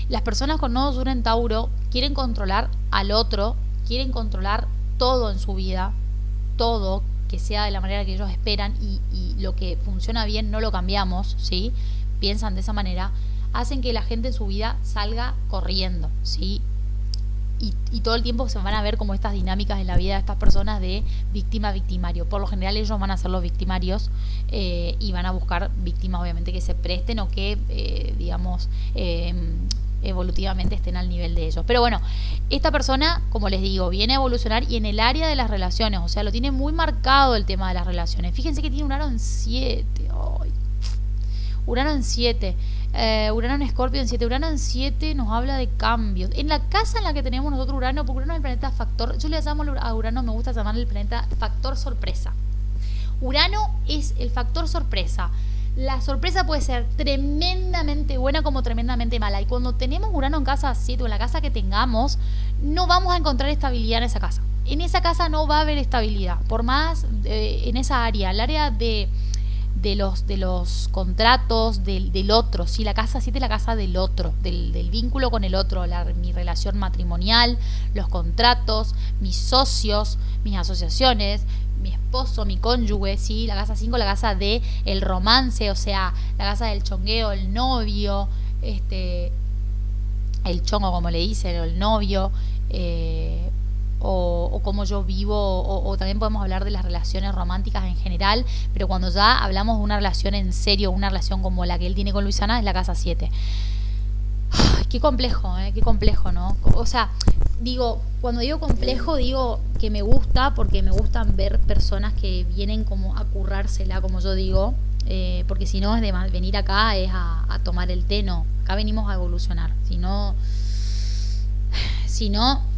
Las personas con nodo sur en Tauro quieren controlar al otro, quieren controlar todo en su vida, todo que sea de la manera que ellos esperan, y lo que funciona bien no lo cambiamos, ¿sí? Piensan de esa manera, hacen que la gente en su vida salga corriendo, ¿sí? Y todo el tiempo se van a ver como estas dinámicas en la vida de estas personas de víctima-victimario. Por lo general ellos van a ser los victimarios y van a buscar víctimas obviamente que se presten o que, evolutivamente estén al nivel de ellos. Pero bueno, esta persona, como les digo, viene a evolucionar y en el área de las relaciones, o sea, lo tiene muy marcado el tema de las relaciones. Fíjense que tiene Urano en 7. ¡Ay! Urano en 7. Urano en Escorpio en 7. Urano en 7 nos habla de cambios. En la casa en la que tenemos nosotros Urano, porque Urano es el planeta factor, yo le llamo a Urano, me gusta llamarle el planeta factor sorpresa. Urano es el factor sorpresa. La sorpresa puede ser tremendamente buena como tremendamente mala. Y cuando tenemos Urano en casa 7 o en la casa que tengamos, no vamos a encontrar estabilidad en esa casa. En esa casa no va a haber estabilidad. Por más en esa área, el área de los contratos del otro, ¿sí? La casa 7 es la casa del otro, del vínculo con el otro, mi relación matrimonial, los contratos, mis socios, mis asociaciones, mi esposo, mi cónyuge, ¿sí? La casa 5, la casa de el romance, o sea, la casa del chongueo, el novio, el chongo como le dicen, o el novio, o cómo yo vivo, o también podemos hablar de las relaciones románticas en general, pero cuando ya hablamos de una relación en serio, una relación como la que él tiene con Luisana, es la casa 7. Qué complejo, qué complejo, ¿no? O sea, digo, cuando digo complejo, digo que me gusta, porque me gustan ver personas que vienen como a currársela, como yo digo, porque si no es de venir acá es a tomar el té, no. Acá venimos a evolucionar, si no,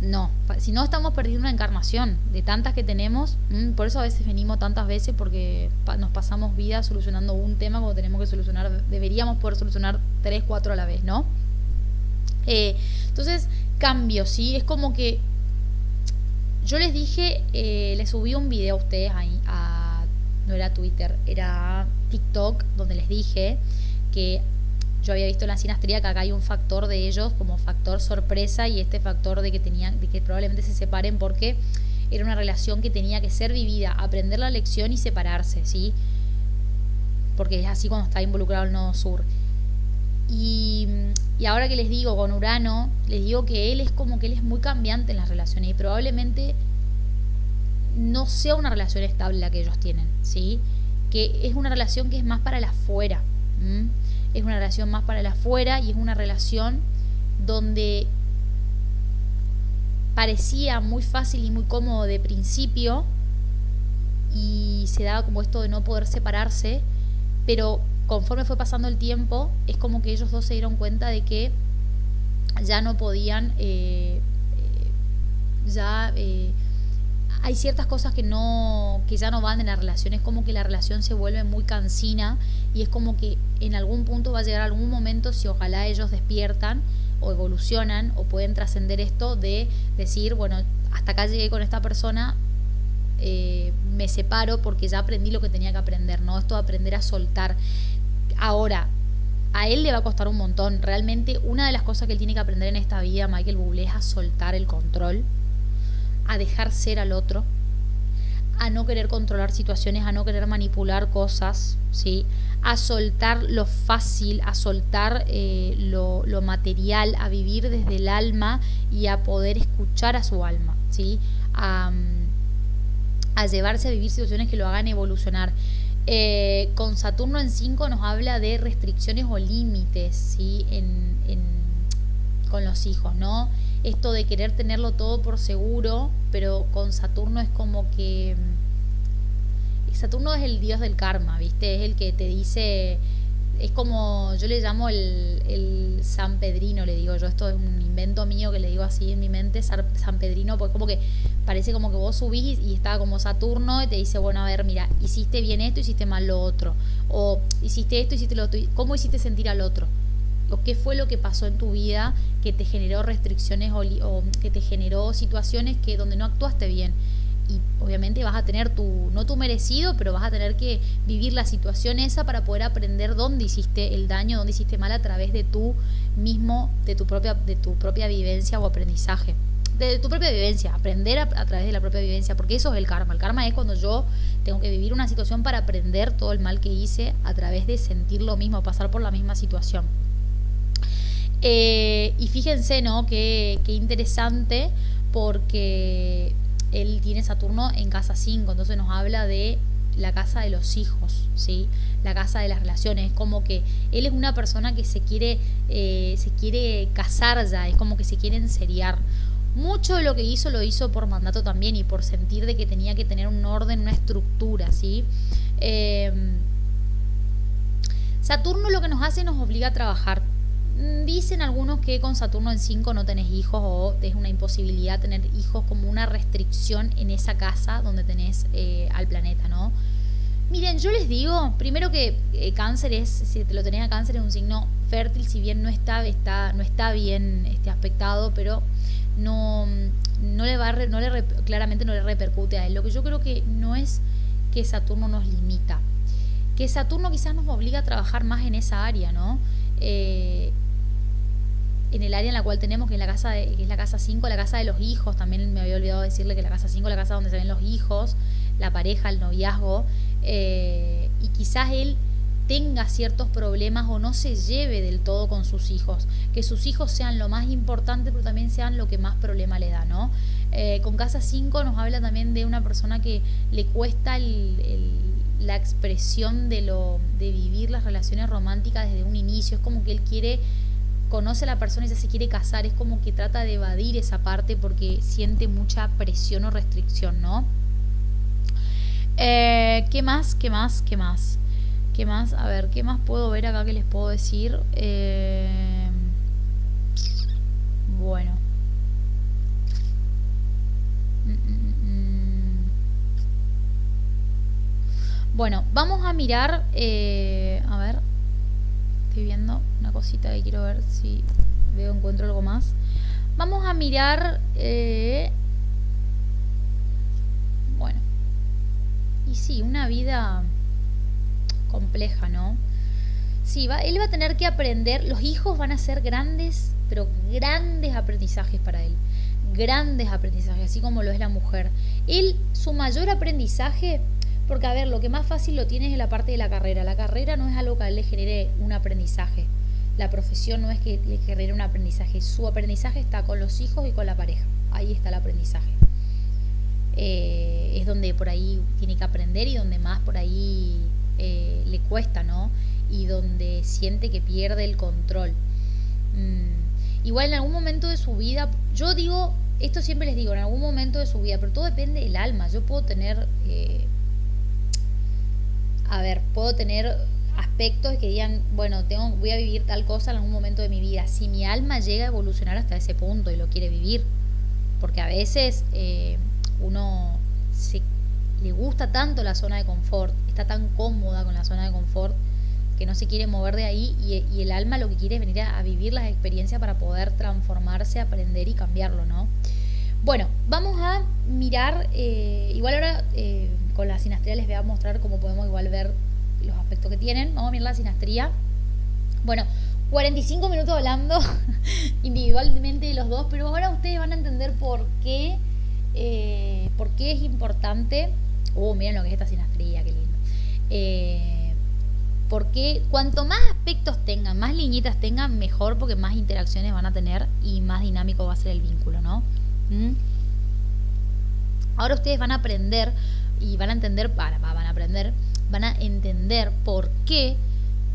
no. Si no, estamos perdiendo una encarnación de tantas que tenemos. Por eso a veces venimos tantas veces, porque nos pasamos vida solucionando un tema cuando tenemos que solucionar, deberíamos poder solucionar 3, 4 a la vez, ¿no? Entonces, cambio, ¿sí? Es como que yo les dije, les subí un video a ustedes ahí, no era Twitter, era TikTok, donde les dije que yo había visto en la sinastría que acá hay un factor de ellos como factor sorpresa, y este factor de que probablemente se separen porque era una relación que tenía que ser vivida, aprender la lección y separarse, ¿sí? Porque es así cuando está involucrado el nodo sur. Y ahora que les digo con Urano, les digo que él es como que él es muy cambiante en las relaciones, y probablemente no sea una relación estable la que ellos tienen, ¿sí? Que es una relación que es más para el afuera. Es una relación más para el afuera, y es una relación donde parecía muy fácil y muy cómodo de principio, y se daba como esto de no poder separarse, pero conforme fue pasando el tiempo, es como que ellos dos se dieron cuenta de que ya no podían, hay ciertas cosas que ya no van en la relación. Es como que la relación se vuelve muy cansina, y es como que en algún punto va a llegar algún momento, si ojalá ellos despiertan o evolucionan o pueden trascender esto, de decir, bueno, hasta acá llegué con esta persona, me separo porque ya aprendí lo que tenía que aprender, ¿no? Esto de aprender a soltar. Ahora, a él le va a costar un montón. Realmente, una de las cosas que él tiene que aprender en esta vida, Michael Bublé, es a soltar el control, a dejar ser al otro, a no querer controlar situaciones, a no querer manipular cosas, ¿sí? A soltar lo fácil, a soltar lo material, a vivir desde el alma y a poder escuchar a su alma, ¿sí? A llevarse a vivir situaciones que lo hagan evolucionar. Con Saturno en 5 nos habla de restricciones o límites, ¿sí? Con los hijos, ¿no? Esto de querer tenerlo todo por seguro, pero con Saturno es como que Saturno es el dios del karma, ¿viste? Es el que te dice, es como, yo le llamo el San Pedrino, le digo yo, esto es un invento mío que le digo así en mi mente, San Pedrino, porque como que parece como que vos subís y está como Saturno y te dice, bueno, a ver, mira, hiciste bien esto, hiciste mal lo otro, o hiciste esto, hiciste lo otro, ¿cómo hiciste sentir al otro? O qué fue lo que pasó en tu vida que te generó restricciones o que te generó situaciones donde no actuaste bien. Y obviamente vas a tener no tu merecido, pero vas a tener que vivir la situación esa para poder aprender dónde hiciste el daño, dónde hiciste mal, a través de tú mismo, de tu propia vivencia o aprendizaje. De tu propia vivencia, aprender a través de la propia vivencia, porque eso es el karma. El karma es cuando yo tengo que vivir una situación para aprender todo el mal que hice a través de sentir lo mismo, pasar por la misma situación. Y fíjense, ¿no? Qué interesante, porque él tiene Saturno en casa 5, entonces nos habla de la casa de los hijos, ¿sí? La casa de las relaciones. Es como que él es una persona que se quiere casar ya, es como que se quiere enseriar. Mucho de lo que hizo lo hizo por mandato también, y por sentir de que tenía que tener un orden, una estructura, ¿sí? Saturno lo que nos hace, nos obliga a trabajar. Dicen algunos que con Saturno en 5 no tenés hijos, o es una imposibilidad tener hijos, como una restricción en esa casa donde tenés al planeta, ¿no? Miren, yo les digo, primero que Cáncer si te lo tenés a Cáncer, es un signo fértil, si bien no está bien aspectado, pero claramente no le repercute a él. Lo que yo creo que no es que Saturno nos limita, que Saturno quizás nos obliga a trabajar más en esa área, ¿no? En el área en la cual tenemos, que es la casa 5, la casa de los hijos. También me había olvidado decirle que la casa 5 es la casa donde se ven los hijos, la pareja, el noviazgo, y quizás él tenga ciertos problemas o no se lleve del todo con sus hijos, que sus hijos sean lo más importante, pero también sean lo que más problema le da, ¿no? Con Casa 5 nos habla también de una persona que le cuesta la expresión de vivir las relaciones románticas desde un inicio. Es como que él conoce a la persona y ya se quiere casar, es como que trata de evadir esa parte porque siente mucha presión o restricción, ¿no? ¿Qué más? ¿Qué más? ¿Qué más? ¿Qué más? A ver, ¿qué más puedo ver acá que les puedo decir? Bueno. Bueno, vamos a mirar, a ver, estoy viendo una cosita que quiero ver si encuentro algo más. Vamos a mirar, bueno, y sí, una vida compleja, ¿no? Sí, él va a tener que aprender, los hijos van a ser grandes, pero grandes aprendizajes para él, grandes aprendizajes, así como lo es la mujer. Su mayor aprendizaje, porque a ver, lo que más fácil lo tiene es la parte de la carrera no es algo que a él le genere un aprendizaje, la profesión no es que le genere un aprendizaje, su aprendizaje está con los hijos y con la pareja, ahí está el aprendizaje. Es donde por ahí tiene que aprender y donde más por ahí le cuesta, ¿no? Y donde siente que pierde el control. Igual en algún momento de su vida, yo digo, esto siempre les digo, en algún momento de su vida, pero todo depende del alma. Yo puedo tener, puedo tener aspectos que digan, bueno, voy a vivir tal cosa en algún momento de mi vida. Si mi alma llega a evolucionar hasta ese punto y lo quiere vivir, porque a veces uno le gusta tanto la zona de confort, está tan cómoda con la zona de confort que no se quiere mover de ahí y el alma lo que quiere es venir a vivir las experiencias para poder transformarse, aprender y cambiarlo, ¿no? Bueno, vamos a mirar, igual ahora con la sinastría les voy a mostrar cómo podemos igual ver los aspectos que tienen. Vamos a mirar la sinastría. Bueno, 45 minutos hablando individualmente de los dos, pero ahora ustedes van a entender por qué es importante. Miren lo que es esta sinastría, qué lindo. Porque cuanto más aspectos tengan, más liñitas tengan, mejor, porque más interacciones van a tener y más dinámico va a ser el vínculo, ¿no? Ahora ustedes van a aprender y van a entender, van a entender por qué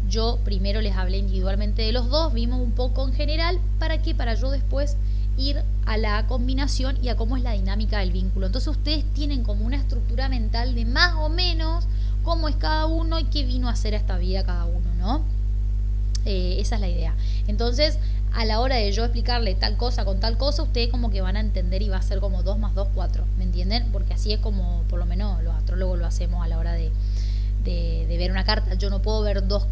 yo primero les hablé individualmente de los dos, vimos un poco en general, ¿para qué? Para yo después ir a la combinación y a cómo es la dinámica del vínculo. Entonces ustedes tienen como una estructura mental de más o menos cómo es cada uno y qué vino a hacer a esta vida cada uno, ¿no? Esa es la idea. Entonces, a la hora de yo explicarle tal cosa con tal cosa, ustedes como que van a entender y va a ser como 2 más 2, 4, ¿me entienden? Porque así es como, por lo menos, los astrólogos lo hacemos a la hora de ver una carta. Yo no puedo ver dos,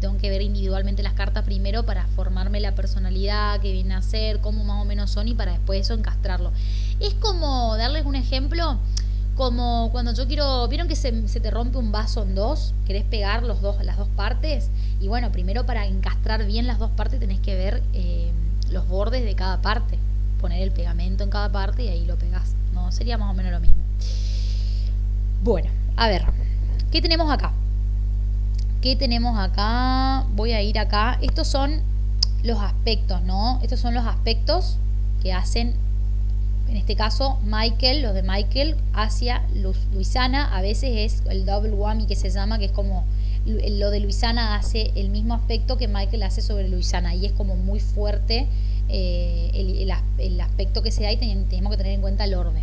tengo que ver individualmente las cartas primero para formarme la personalidad, qué viene a ser, cómo más o menos son y para después eso encastrarlo. Es como, darles un ejemplo, como cuando yo quiero, ¿vieron que se te rompe un vaso en dos? ¿Querés pegar las dos partes? Y bueno, primero para encastrar bien las dos partes tenés que ver los bordes de cada parte, poner el pegamento en cada parte y ahí lo pegás, ¿no? Sería más o menos lo mismo. Bueno, a ver, ¿qué tenemos acá? ¿Qué tenemos acá? Voy a ir acá. Estos son los aspectos, ¿no? Estos son los aspectos que hacen, en este caso, los de Michael hacia Luisana. A veces es el double whammy que se llama, que es como lo de Luisana hace el mismo aspecto que Michael hace sobre Luisana. Y es como muy fuerte el aspecto que se da y tenemos que tener en cuenta el orbe.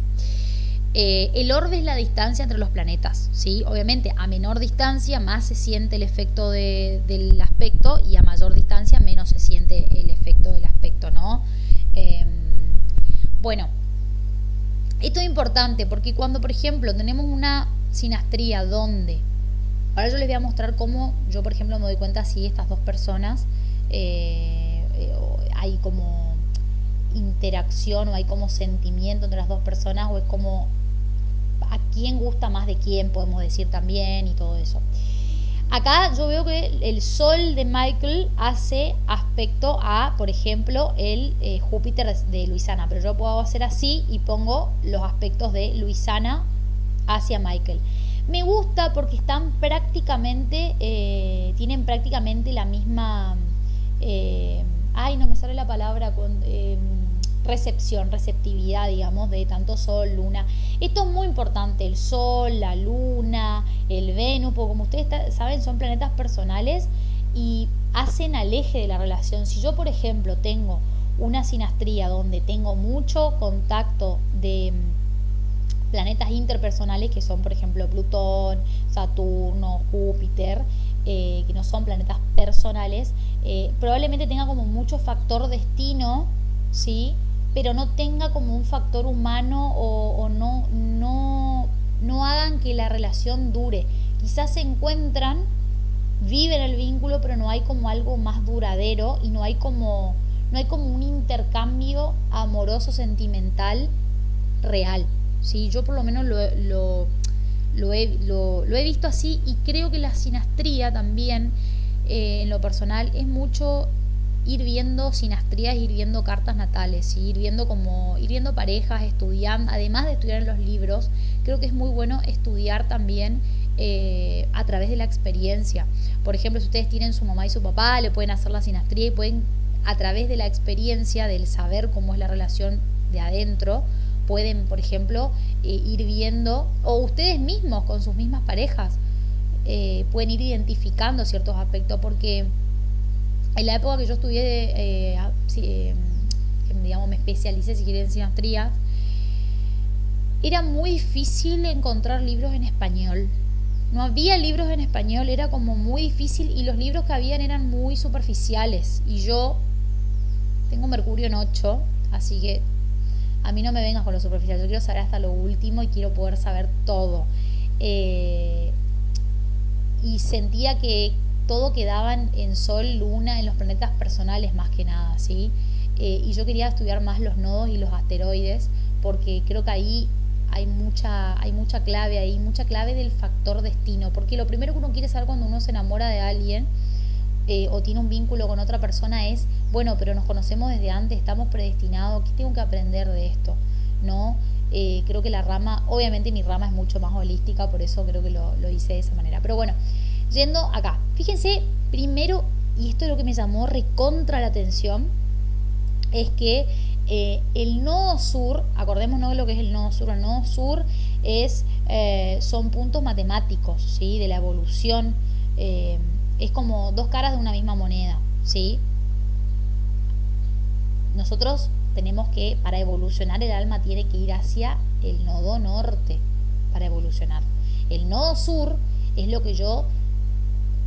El orbe es la distancia entre los planetas, ¿sí? Obviamente, a menor distancia más se siente el efecto del aspecto y a mayor distancia menos se siente el efecto del aspecto, ¿no? Bueno, esto es importante porque cuando, por ejemplo, tenemos una sinastría donde, ahora yo les voy a mostrar cómo yo, por ejemplo, me doy cuenta si estas dos personas hay como interacción o hay como sentimiento entre las dos personas o es como a quién gusta más de quién, podemos decir también y todo eso. Acá yo veo que el Sol de Michael hace aspecto a, por ejemplo, el Júpiter de Luisana, pero yo puedo hacer así y pongo los aspectos de Luisana hacia Michael. Me gusta porque están prácticamente, tienen prácticamente la misma, eh, ay, no me sale la palabra, receptividad, digamos, de tanto Sol, Luna. Esto es muy importante, el Sol, la Luna, el Venus, porque como ustedes saben, son planetas personales y hacen al eje de la relación. Si yo, por ejemplo, tengo una sinastría donde tengo mucho contacto de planetas interpersonales que son por ejemplo Plutón, Saturno, Júpiter, que no son planetas personales, probablemente tenga como mucho factor destino, ¿sí? Pero no tenga como un factor humano o no hagan que la relación dure. Quizás se encuentran, viven el vínculo, pero no hay como algo más duradero y no hay como un intercambio amoroso sentimental real. ¿Sí? Yo por lo menos lo he visto así, y creo que la sinastría también, en lo personal, es mucho ir viendo sinastrías, ir viendo cartas natales, ¿sí? Ir viendo parejas, estudiando, además de estudiar en los libros, creo que es muy bueno estudiar también a través de la experiencia. Por ejemplo, si ustedes tienen su mamá y su papá, le pueden hacer la sinastría y pueden, a través de la experiencia, del saber cómo es la relación de adentro, pueden, por ejemplo, ir viendo, o ustedes mismos con sus mismas parejas, pueden ir identificando ciertos aspectos, porque en la época que yo estudié, digamos, me especialicé, si quieren, en sinastrías, era muy difícil encontrar libros en español. No había libros en español, era como muy difícil, y los libros que habían eran muy superficiales. Y yo tengo Mercurio en 8, así que a mí no me vengas con lo superficial, yo quiero saber hasta lo último y quiero poder saber todo. Y sentía que todo quedaba en Sol, Luna, en los planetas personales más que nada, ¿sí? Y yo quería estudiar más los nodos y los asteroides, porque creo que ahí hay mucha clave, hay mucha clave del factor destino, porque lo primero que uno quiere saber cuando uno se enamora de alguien, o tiene un vínculo con otra persona, es, bueno, pero nos conocemos desde antes, estamos predestinados, ¿qué tengo que aprender de esto? ¿No? Creo que la rama, obviamente mi rama es mucho más holística, por eso creo que lo hice de esa manera. Pero bueno, yendo acá, fíjense, primero, y esto es lo que me llamó recontra la atención, es que el nodo sur, acordémonos de lo que es el nodo sur son puntos matemáticos, ¿sí? De la evolución, es como dos caras de una misma moneda, ¿sí? Nosotros tenemos que, para evolucionar, el alma tiene que ir hacia el nodo norte para evolucionar. El nodo sur es lo que yo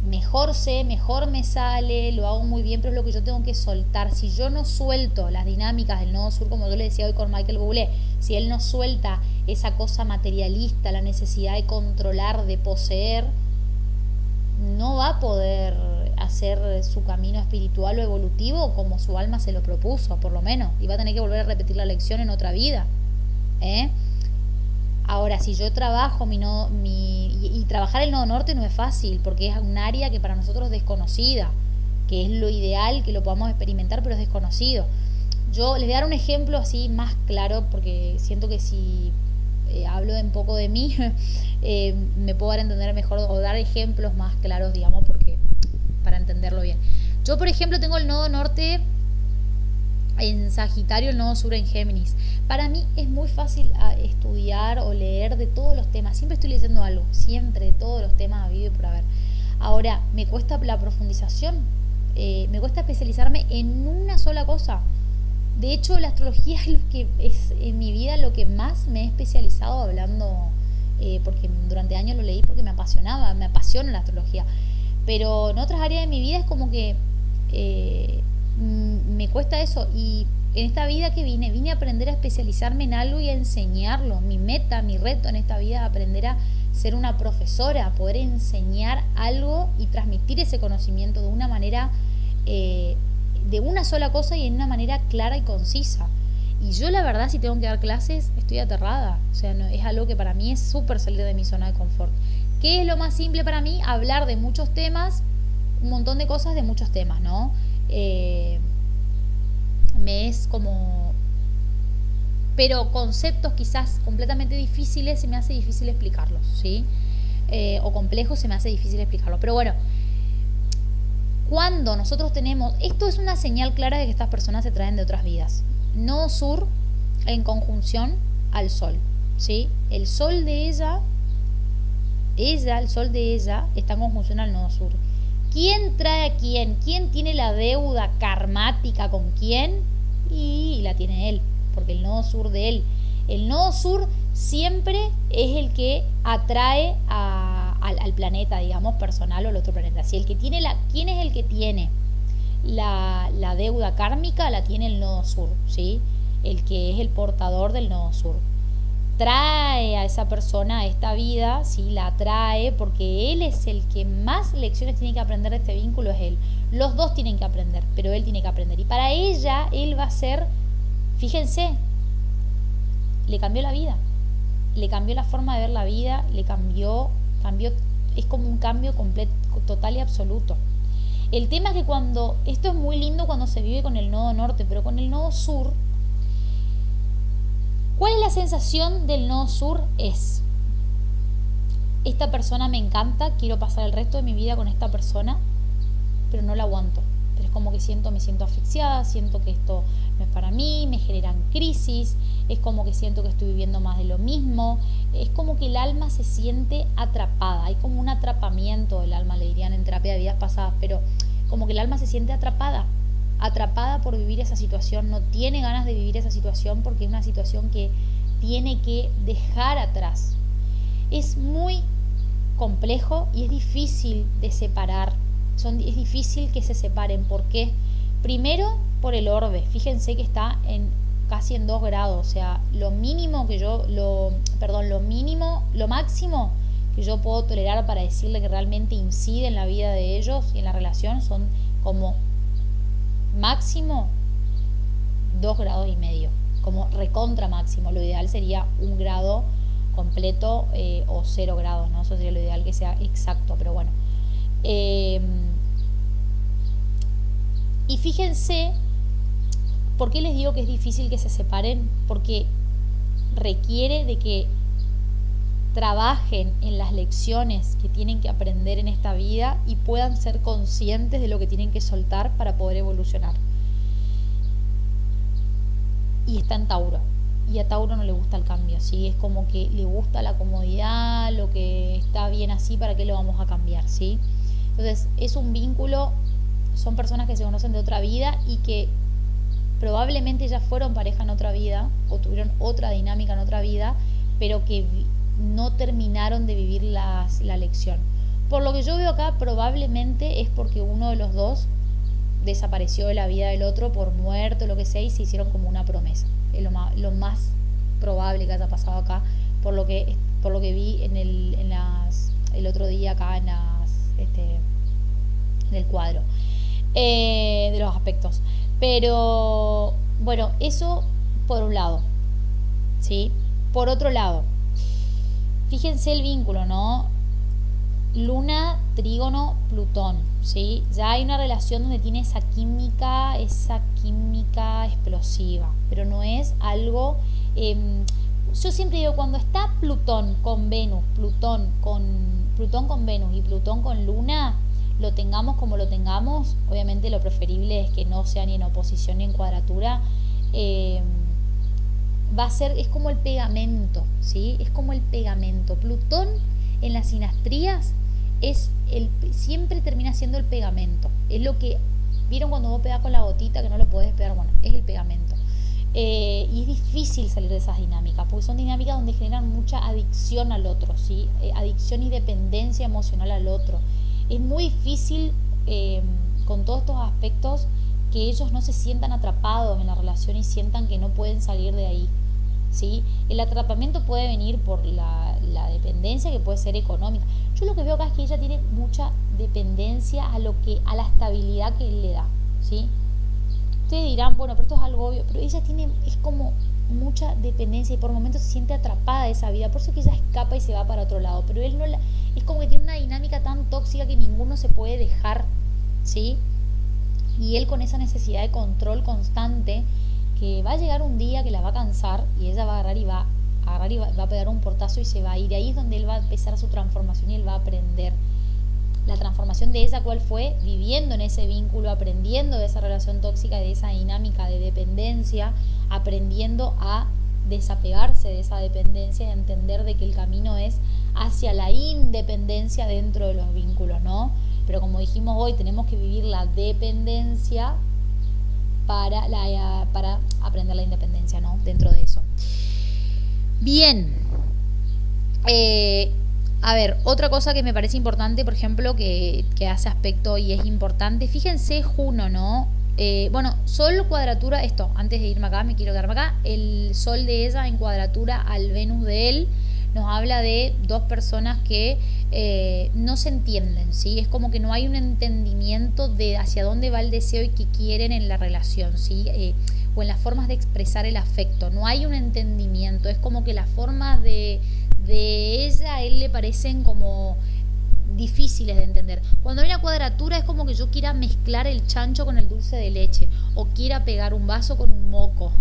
mejor sé, mejor me sale, lo hago muy bien, pero es lo que yo tengo que soltar. Si yo no suelto las dinámicas del nodo sur, como yo le decía hoy con Michael Bublé, si él no suelta esa cosa materialista, la necesidad de controlar, de poseer, no va a poder hacer su camino espiritual o evolutivo como su alma se lo propuso, por lo menos, y va a tener que volver a repetir la lección en otra vida. Ahora, si yo trabajo y trabajar el nodo norte no es fácil, porque es un área que para nosotros es desconocida, que es lo ideal que lo podamos experimentar, pero es desconocido. Yo les voy a dar un ejemplo así más claro, porque siento que si hablo un poco de mí, me puedo dar a entender mejor, o dar ejemplos más claros, digamos, porque para entenderlo bien. Yo, por ejemplo, tengo el nodo norte en Sagitario, el nodo sur en Géminis. Para mí es muy fácil estudiar o leer de todos los temas. Siempre estoy leyendo algo, siempre, de todos los temas habido y por haber. Ahora, me cuesta la profundización, me cuesta especializarme en una sola cosa. De hecho, la astrología es lo que es en mi vida lo que más me he especializado hablando, porque durante años lo leí porque me apasiona la astrología. Pero en otras áreas de mi vida es como que me cuesta eso. Y en esta vida que vine a aprender a especializarme en algo y a enseñarlo. Mi meta, mi reto en esta vida es aprender a ser una profesora, a poder enseñar algo y transmitir ese conocimiento de una manera, de una sola cosa y en una manera clara y concisa. Y yo la verdad, si tengo que dar clases, estoy aterrada. O sea, no, es algo que para mí es súper salir de mi zona de confort. ¿Qué es lo más simple para mí? Hablar de muchos temas, un montón de cosas de muchos temas, ¿no? Me es como... Pero conceptos quizás completamente difíciles, se me hace difícil explicarlos, ¿sí? o complejo, se me hace difícil explicarlo. Pero bueno, cuando nosotros tenemos, esto es una señal clara de que estas personas se traen de otras vidas. Nodo sur en conjunción al sol, ¿sí? El sol de ella, el sol de ella está en conjunción al nodo sur. ¿Quién trae a quién? ¿Quién tiene la deuda karmática con quién? Y la tiene él, porque el nodo sur de él. El nodo sur siempre es el que atrae al planeta, digamos, personal o al otro planeta. Si el que tiene ¿quién es el que tiene la deuda kármica? La tiene el nodo sur, ¿sí? El que es el portador del nodo sur. Trae a esa persona a esta vida, ¿sí? La trae porque él es el que más lecciones tiene que aprender de este vínculo, es él. Los dos tienen que aprender, pero él tiene que aprender. Y para ella, él va a ser, fíjense, le cambió la vida, le cambió la forma de ver la vida, le cambió, es como un cambio completo, total y absoluto. El tema es que esto es muy lindo cuando se vive con el nodo norte, pero con el nodo sur, ¿cuál es la sensación del nodo sur? Es, esta persona me encanta, quiero pasar el resto de mi vida con esta persona, pero no la aguanto. Pero es como que me siento asfixiada, siento que esto no es para mí, me generan crisis, es como que siento que estoy viviendo más de lo mismo, es como que el alma se siente atrapada, hay como un atrapamiento del alma, le dirían en terapia de vidas pasadas, pero como que el alma se siente atrapada por vivir esa situación, no tiene ganas de vivir esa situación porque es una situación que tiene que dejar atrás. Es muy complejo y es difícil de separar, es difícil que se separen. ¿Por qué? Primero por el orbe, fíjense que está casi en 2 grados, o sea, lo máximo que yo puedo tolerar para decirle que realmente incide en la vida de ellos y en la relación son como máximo 2,5 grados, como recontra máximo. Lo ideal sería 1 grado completo o 0 grados, ¿no? Eso sería lo ideal, que sea exacto, pero bueno. Y fíjense, ¿por qué les digo que es difícil que se separen? Porque requiere de que trabajen en las lecciones que tienen que aprender en esta vida y puedan ser conscientes de lo que tienen que soltar para poder evolucionar. Y está en Tauro, y a Tauro no le gusta el cambio, ¿sí? Es como que le gusta la comodidad, lo que está bien así, ¿para qué lo vamos a cambiar?, ¿sí? Entonces es un vínculo, son personas que se conocen de otra vida y que probablemente ya fueron pareja en otra vida o tuvieron otra dinámica en otra vida, pero que no terminaron de vivir la lección. Por lo que yo veo acá, probablemente es porque uno de los dos desapareció de la vida del otro por muerte o lo que sea y se hicieron como una promesa. Es lo más probable que haya pasado acá, por lo que vi en el otro día acá en el cuadro de los aspectos. Pero bueno, eso por un lado, ¿sí? Por otro lado, fíjense el vínculo, ¿no? Luna, trígono, Plutón, ¿sí? Ya hay una relación donde tiene esa química explosiva, pero no es algo... yo siempre digo, cuando está Plutón con Venus, Plutón con Venus y Plutón con Luna, lo tengamos como lo tengamos, obviamente lo preferible es que no sea ni en oposición ni en cuadratura, es como el pegamento, ¿sí? Es como el pegamento. Plutón en las sinastrías siempre termina siendo el pegamento. Es lo que, ¿vieron cuando vos pegás con la gotita que no lo podés pegar? Bueno, es el pegamento. Y es difícil salir de esas dinámicas, porque son dinámicas donde generan mucha adicción al otro, ¿sí? Adicción y dependencia emocional al otro. Es muy difícil con todos estos aspectos que ellos no se sientan atrapados en la relación y sientan que no pueden salir de ahí, ¿sí? El atrapamiento puede venir por la dependencia, que puede ser económica. Yo lo que veo acá es que ella tiene mucha dependencia a la estabilidad que él le da, ¿sí? Ustedes dirán, bueno, pero esto es algo obvio, pero ella es como mucha dependencia y por momentos se siente atrapada de esa vida, por eso que ella escapa y se va para otro lado, pero él es como que tiene una dinámica tan tóxica que ninguno se puede dejar, ¿sí? Y él con esa necesidad de control constante, que va a llegar un día que la va a cansar y ella va a agarrar y va a pegar un portazo y se va a ir. Ahí es donde él va a empezar su transformación relación y él va a aprender. La transformación de ella, ¿cuál fue? Viviendo en ese vínculo, aprendiendo de esa relación tóxica, de esa dinámica de dependencia, aprendiendo a desapegarse de esa dependencia y a entender de que el camino es hacia la independencia dentro de los vínculos, ¿no? Pero como dijimos hoy, tenemos que vivir la dependencia para aprender la independencia, ¿no? Dentro de eso. Bien. A ver, otra cosa que me parece importante, por ejemplo, que hace aspecto y es importante, fíjense Juno, ¿no? Bueno, Sol cuadratura, esto, antes de irme acá, me quiero quedarme acá, el Sol de ella en cuadratura al Venus de él, nos habla de dos personas que no se entienden, ¿sí? Es como que no hay un entendimiento de hacia dónde va el deseo y qué quieren en la relación, ¿sí? O en las formas de expresar el afecto, no hay un entendimiento, es como que las formas de ella a él le parecen como difíciles de entender. Cuando hay una cuadratura es como que yo quiera mezclar el chancho con el dulce de leche o quiera pegar un vaso con un moco,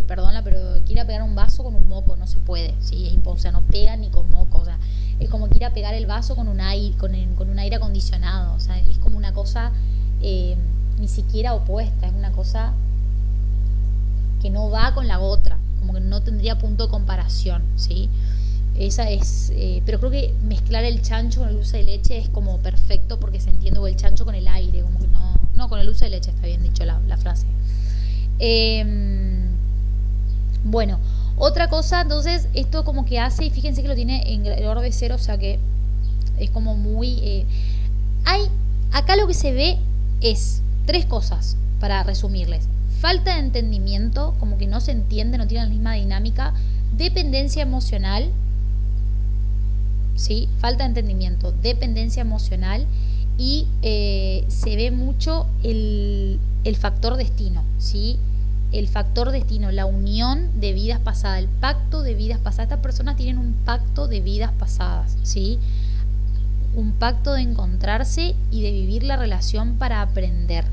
perdona, pero quiera pegar un vaso con un moco, no se puede, ¿sí? Es imposible, o sea, no pega ni con moco, o sea, es como quiera pegar el vaso con un aire, con un aire acondicionado, o sea, es como una cosa ni siquiera opuesta, es una cosa que no va con la otra, como que no tendría punto de comparación, ¿sí? Esa es, pero creo que mezclar el chancho con el dulce de leche es como perfecto porque se entiende, o el chancho con el aire, como que no con el dulce de leche, está bien dicho la frase. Bueno, otra cosa, entonces, esto como que hace, y fíjense que lo tiene en el orbe cero, o sea que es como muy... acá lo que se ve es tres cosas, para resumirles. Falta de entendimiento, como que no se entiende, no tiene la misma dinámica. Dependencia emocional, ¿sí? Falta de entendimiento, dependencia emocional y se ve mucho el factor destino, ¿sí? El factor destino, la unión de vidas pasadas, el pacto de vidas pasadas. Estas personas tienen un pacto de vidas pasadas, ¿sí? Un pacto de encontrarse y de vivir la relación para aprender.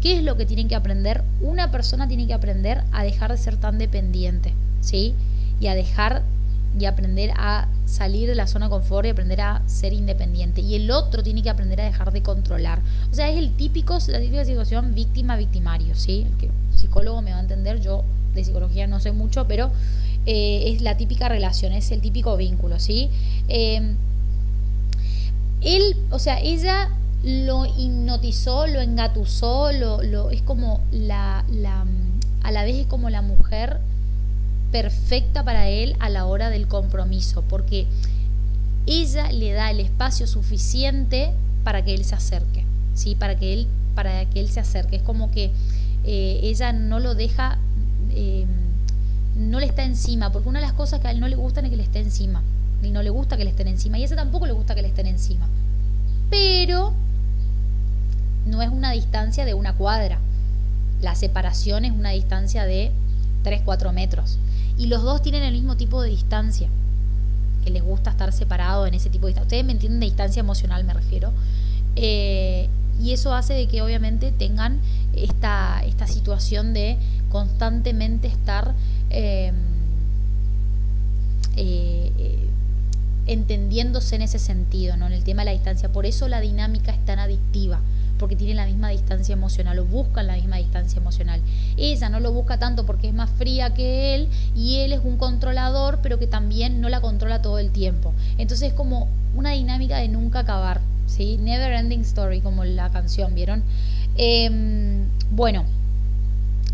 ¿Qué es lo que tienen que aprender? Una persona tiene que aprender a dejar de ser tan dependiente, ¿sí? Y a dejar y aprender a salir de la zona de confort y aprender a ser independiente. Y el otro tiene que aprender a dejar de controlar. O sea, es la típica situación víctima-victimario, ¿sí? El que psicólogo me va a entender, yo de psicología no sé mucho, pero es la típica relación, es el típico vínculo, ¿sí? Ella lo hipnotizó, lo engatusó, es como a la vez es como la mujer perfecta para él a la hora del compromiso, porque ella le da el espacio suficiente para que él se acerque, ¿sí? Para que él se acerque. Es como que ella no lo deja, no le está encima, porque una de las cosas que a él no le gustan es que le esté encima, y no le gusta que le estén encima, y a ella tampoco le gusta que le estén encima, pero no es una distancia de una cuadra, la separación es una distancia de 3-4 metros, y los dos tienen el mismo tipo de distancia, que les gusta estar separados en ese tipo de distancia. Ustedes me entienden, de distancia emocional me refiero, y eso hace de que obviamente tengan esta situación de constantemente estar entendiéndose en ese sentido, ¿no? En el tema de la distancia. Por eso la dinámica es tan adictiva, porque tienen la misma distancia emocional o buscan la misma distancia emocional. Ella no lo busca tanto porque es más fría que él y él es un controlador, pero que también no la controla todo el tiempo. Entonces es como una dinámica de nunca acabar, ¿sí? Never ending story, como la canción, ¿vieron? Bueno,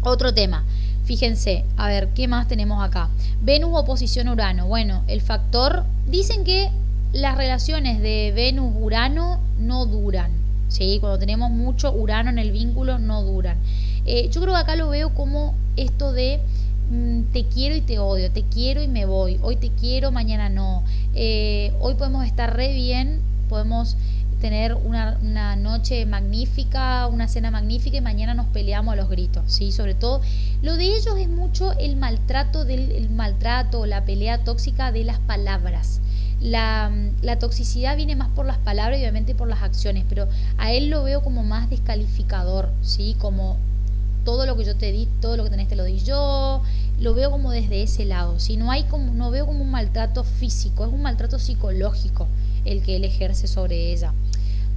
otro tema. Fíjense, a ver, ¿qué más tenemos acá? Venus oposición a Urano. Bueno, el factor... Dicen que las relaciones de Venus-Urano no duran, ¿sí? Cuando tenemos mucho Urano en el vínculo, no duran. Yo creo que acá lo veo como esto de te quiero y te odio, te quiero y me voy, hoy te quiero, mañana no. Hoy podemos estar re bien, podemos tener una noche magnífica, una cena magnífica y mañana nos peleamos a los gritos, ¿sí? Sobre todo, lo de ellos es mucho el maltrato, la pelea tóxica de las palabras. La toxicidad viene más por las palabras y obviamente por las acciones, pero a él lo veo como más descalificador, ¿sí? Como todo lo que yo te di, todo lo que tenés te lo di yo, lo veo como desde ese lado, ¿sí? No veo como un maltrato físico, es un maltrato psicológico. el que él ejerce sobre ella.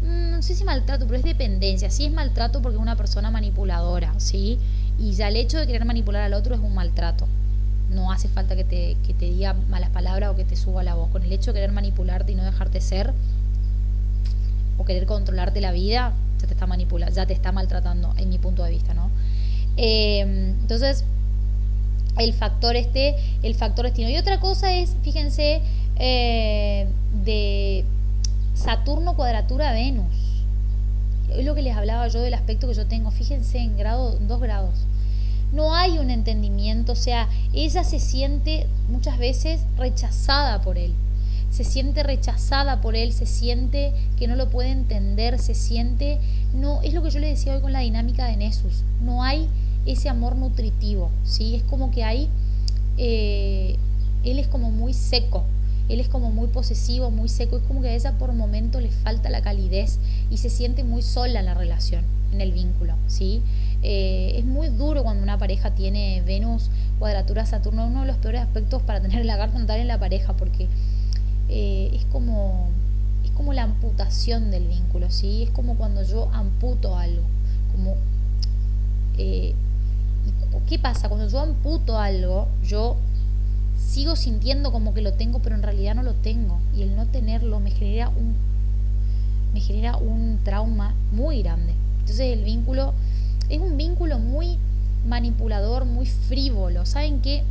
No sé si maltrato, pero es dependencia. Sí es maltrato porque es una persona manipuladora, ¿sí? Y ya el hecho de querer manipular al otro es un maltrato. No hace falta que te diga malas palabras o que te suba la voz. Con el hecho de querer manipularte y no dejarte ser, o querer controlarte la vida, ya te está manipulando, ya te está maltratando, en mi punto de vista, ¿no? Entonces, el factor destino. Y otra cosa es, fíjense, de Saturno cuadratura Venus. Es lo que les hablaba yo del aspecto que yo tengo. Fíjense en 2 grados. No hay un entendimiento, o sea, ella se siente muchas veces rechazada por él. Se siente rechazada por él, se siente que no lo puede entender, se siente... No, es lo que yo le decía hoy con la dinámica de Nessus. No hay ese amor nutritivo, ¿sí? Es como que hay... él es como muy seco, él es como muy posesivo, muy seco. Es como que a ella por momento le falta la calidez y se siente muy sola en la relación, en el vínculo, ¿sí? Es muy duro cuando una pareja tiene Venus cuadratura Saturno. Uno de los peores aspectos para tener la carta natal en la pareja, porque es como la amputación del vínculo, ¿sí? Es como cuando yo amputo algo, como ¿qué pasa? Cuando yo amputo algo, yo sigo sintiendo como que lo tengo, pero en realidad no lo tengo, y el no tenerlo me genera un trauma muy grande. Entonces el vínculo es un vínculo muy manipulador, muy frívolo. ¿Saben qué?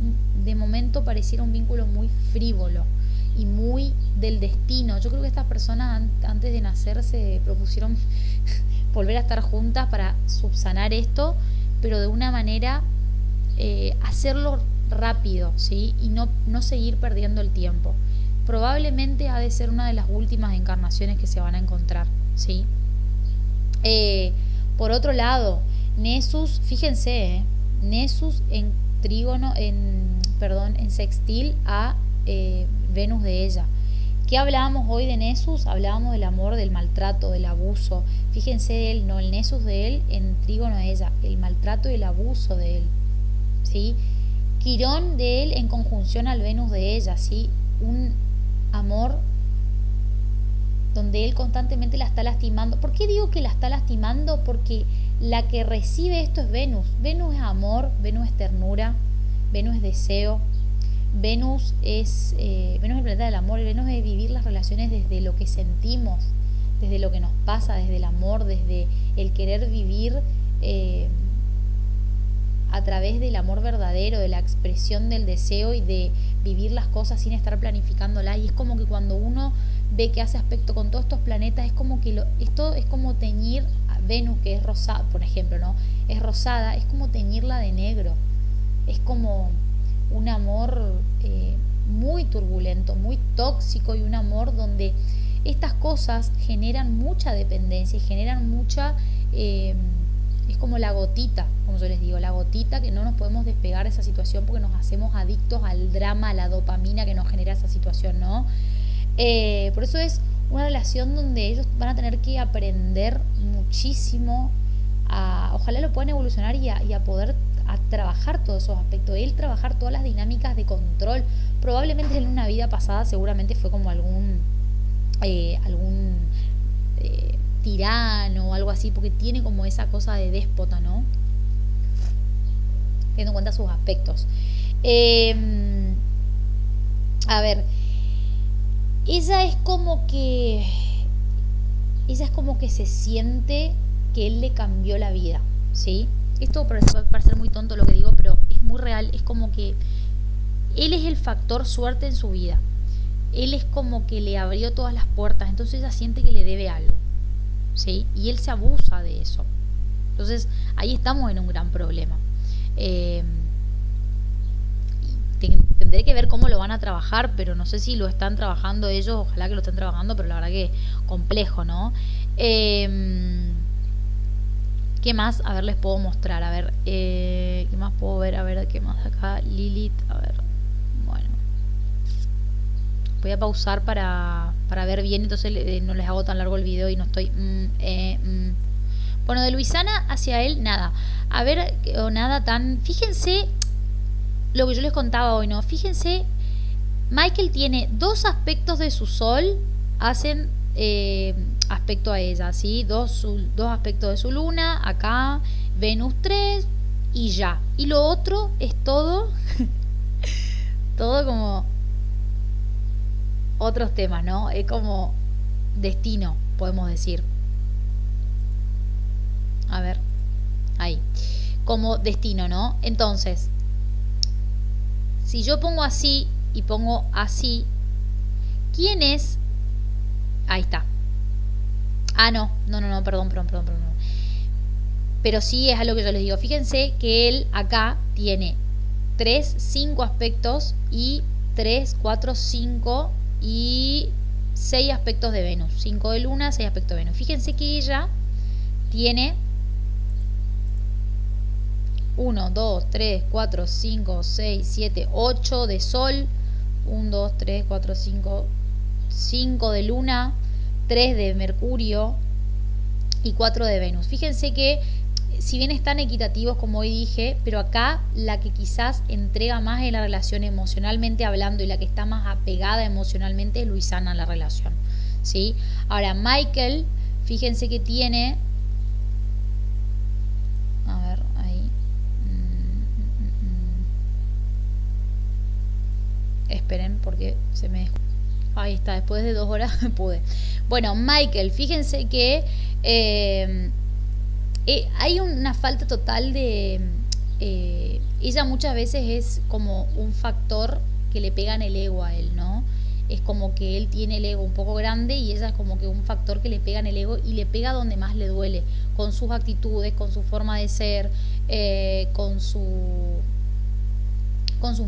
De momento pareciera un vínculo muy frívolo y muy del destino. Yo creo que estas personas antes de nacer se propusieron volver a estar juntas para subsanar esto, pero de una manera hacerlo rápido, ¿sí? Y no seguir perdiendo el tiempo. Probablemente ha de ser una de las últimas encarnaciones que se van a encontrar, ¿sí? Por otro lado, Nessus, fíjense, Nessus en trígono, en sextil a Venus de ella. ¿Qué hablábamos hoy de Nessus? Hablábamos del amor, del maltrato, del abuso. Fíjense el Nessus de él en trígono de ella, el maltrato y el abuso de él, ¿sí? Quirón de él en conjunción al Venus de ella, ¿sí? Un amor donde él constantemente la está lastimando. ¿Por qué digo que la está lastimando? Porque la que recibe esto es Venus. Venus es amor, Venus es ternura, Venus es deseo, Venus es el planeta del amor. Venus es vivir las relaciones desde lo que sentimos, desde lo que nos pasa, desde el amor, desde el querer vivir a través del amor verdadero, de la expresión del deseo y de vivir las cosas sin estar planificándolas. Y es como que cuando uno ve que hace aspecto con todos estos planetas, es como que esto es como teñir a Venus, que es rosada, por ejemplo, ¿no? Es rosada, es como teñirla de negro. Es como un amor muy turbulento, muy tóxico, y un amor donde estas cosas generan mucha dependencia y generan mucha... es como la gotita, como yo les digo, la gotita que no nos podemos despegar de esa situación porque nos hacemos adictos al drama, a la dopamina que nos genera esa situación, ¿no? Por eso es una relación donde ellos van a tener que aprender muchísimo, ojalá lo puedan evolucionar y a poder a trabajar todos esos aspectos. Él trabajar todas las dinámicas de control. Probablemente en una vida pasada seguramente fue como algún tirano o algo así, porque tiene como esa cosa de déspota, ¿no? Teniendo en cuenta sus aspectos. A ver, ella es como que se siente que él le cambió la vida, ¿sí? Esto puede parecer muy tonto lo que digo, pero es muy real. Es como que él es el factor suerte en su vida. Él es como que le abrió todas las puertas, entonces ella siente que le debe algo, ¿sí? Y él se abusa de eso. Entonces ahí estamos en un gran problema. Tendré que ver cómo lo van a trabajar, pero no sé si lo están trabajando ellos. Ojalá que lo estén trabajando, pero la verdad que complejo, ¿no? ¿Qué más? A ver, les puedo mostrar. A ver, ¿qué más puedo ver? A ver, ¿qué más acá? Lilith, a ver. Bueno, voy a pausar para ver bien, entonces no les hago tan largo el video y no estoy... Bueno, de Luisana hacia él, nada. A ver, o nada tan... Fíjense lo que yo les contaba hoy, ¿no? Fíjense, Michael tiene 2 aspectos de su sol hacen aspecto a ella, ¿sí? Dos aspectos de su luna, acá Venus 3 y ya. Y lo otro es todo, todo como otros temas, ¿no? Es como destino, podemos decir. A ver, ahí. Como destino, ¿no? Entonces, si yo pongo así y pongo así, ¿quién es? Ahí está. Ah, no, perdón. Pero sí es algo que yo les digo. Fíjense que él acá tiene 3, 5 aspectos y 3, 4, 5 y 6 aspectos de Venus. 5 de Luna, 6 aspectos de Venus. Fíjense que ella tiene 1, 2, 3, 4, 5, 6, 7, 8 de Sol. 1, 2, 3, 4, 5, 5 de Luna, 3 de Mercurio y 4 de Venus. Fíjense que si bien están equitativos como hoy dije, pero acá la que quizás entrega más en la relación emocionalmente hablando y la que está más apegada emocionalmente es Luisana a la relación, ¿sí? Ahora Michael, fíjense que tiene, a ver, ahí, esperen porque se me dejó. Ahí está, después de 2 horas pude. Bueno, Michael, fíjense que hay una falta total de... ella muchas veces es como un factor que le pega en el ego a él, ¿no? Es como que él tiene el ego un poco grande y ella es como que un factor que le pega en el ego y le pega donde más le duele, con sus actitudes, con su forma de ser, con sus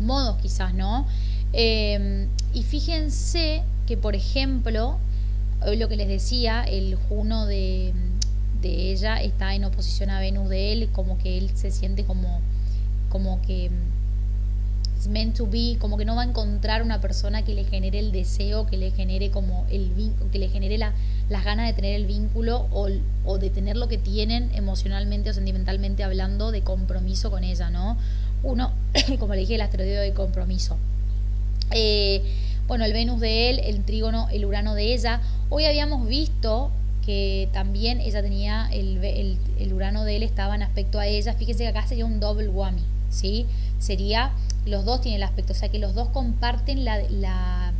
modos quizás, ¿no? Y fíjense que, por ejemplo, hoy lo que les decía, el Juno de ella está en oposición a Venus de él, como que él se siente como que it's meant to be, como que no va a encontrar una persona que le genere el deseo, que le genere como el vínculo, que le genere las ganas de tener el vínculo o de tener lo que tienen emocionalmente o sentimentalmente hablando de compromiso con ella, ¿no? Uno, como le dije, el asteroide de compromiso. Bueno, el Venus de él, el trígono, el Urano de ella. Hoy habíamos visto que también ella tenía el Urano de él estaba en aspecto a ella. Fíjense que acá sería un double whammy, ¿sí? Sería, los dos tienen el aspecto, o sea que los dos comparten la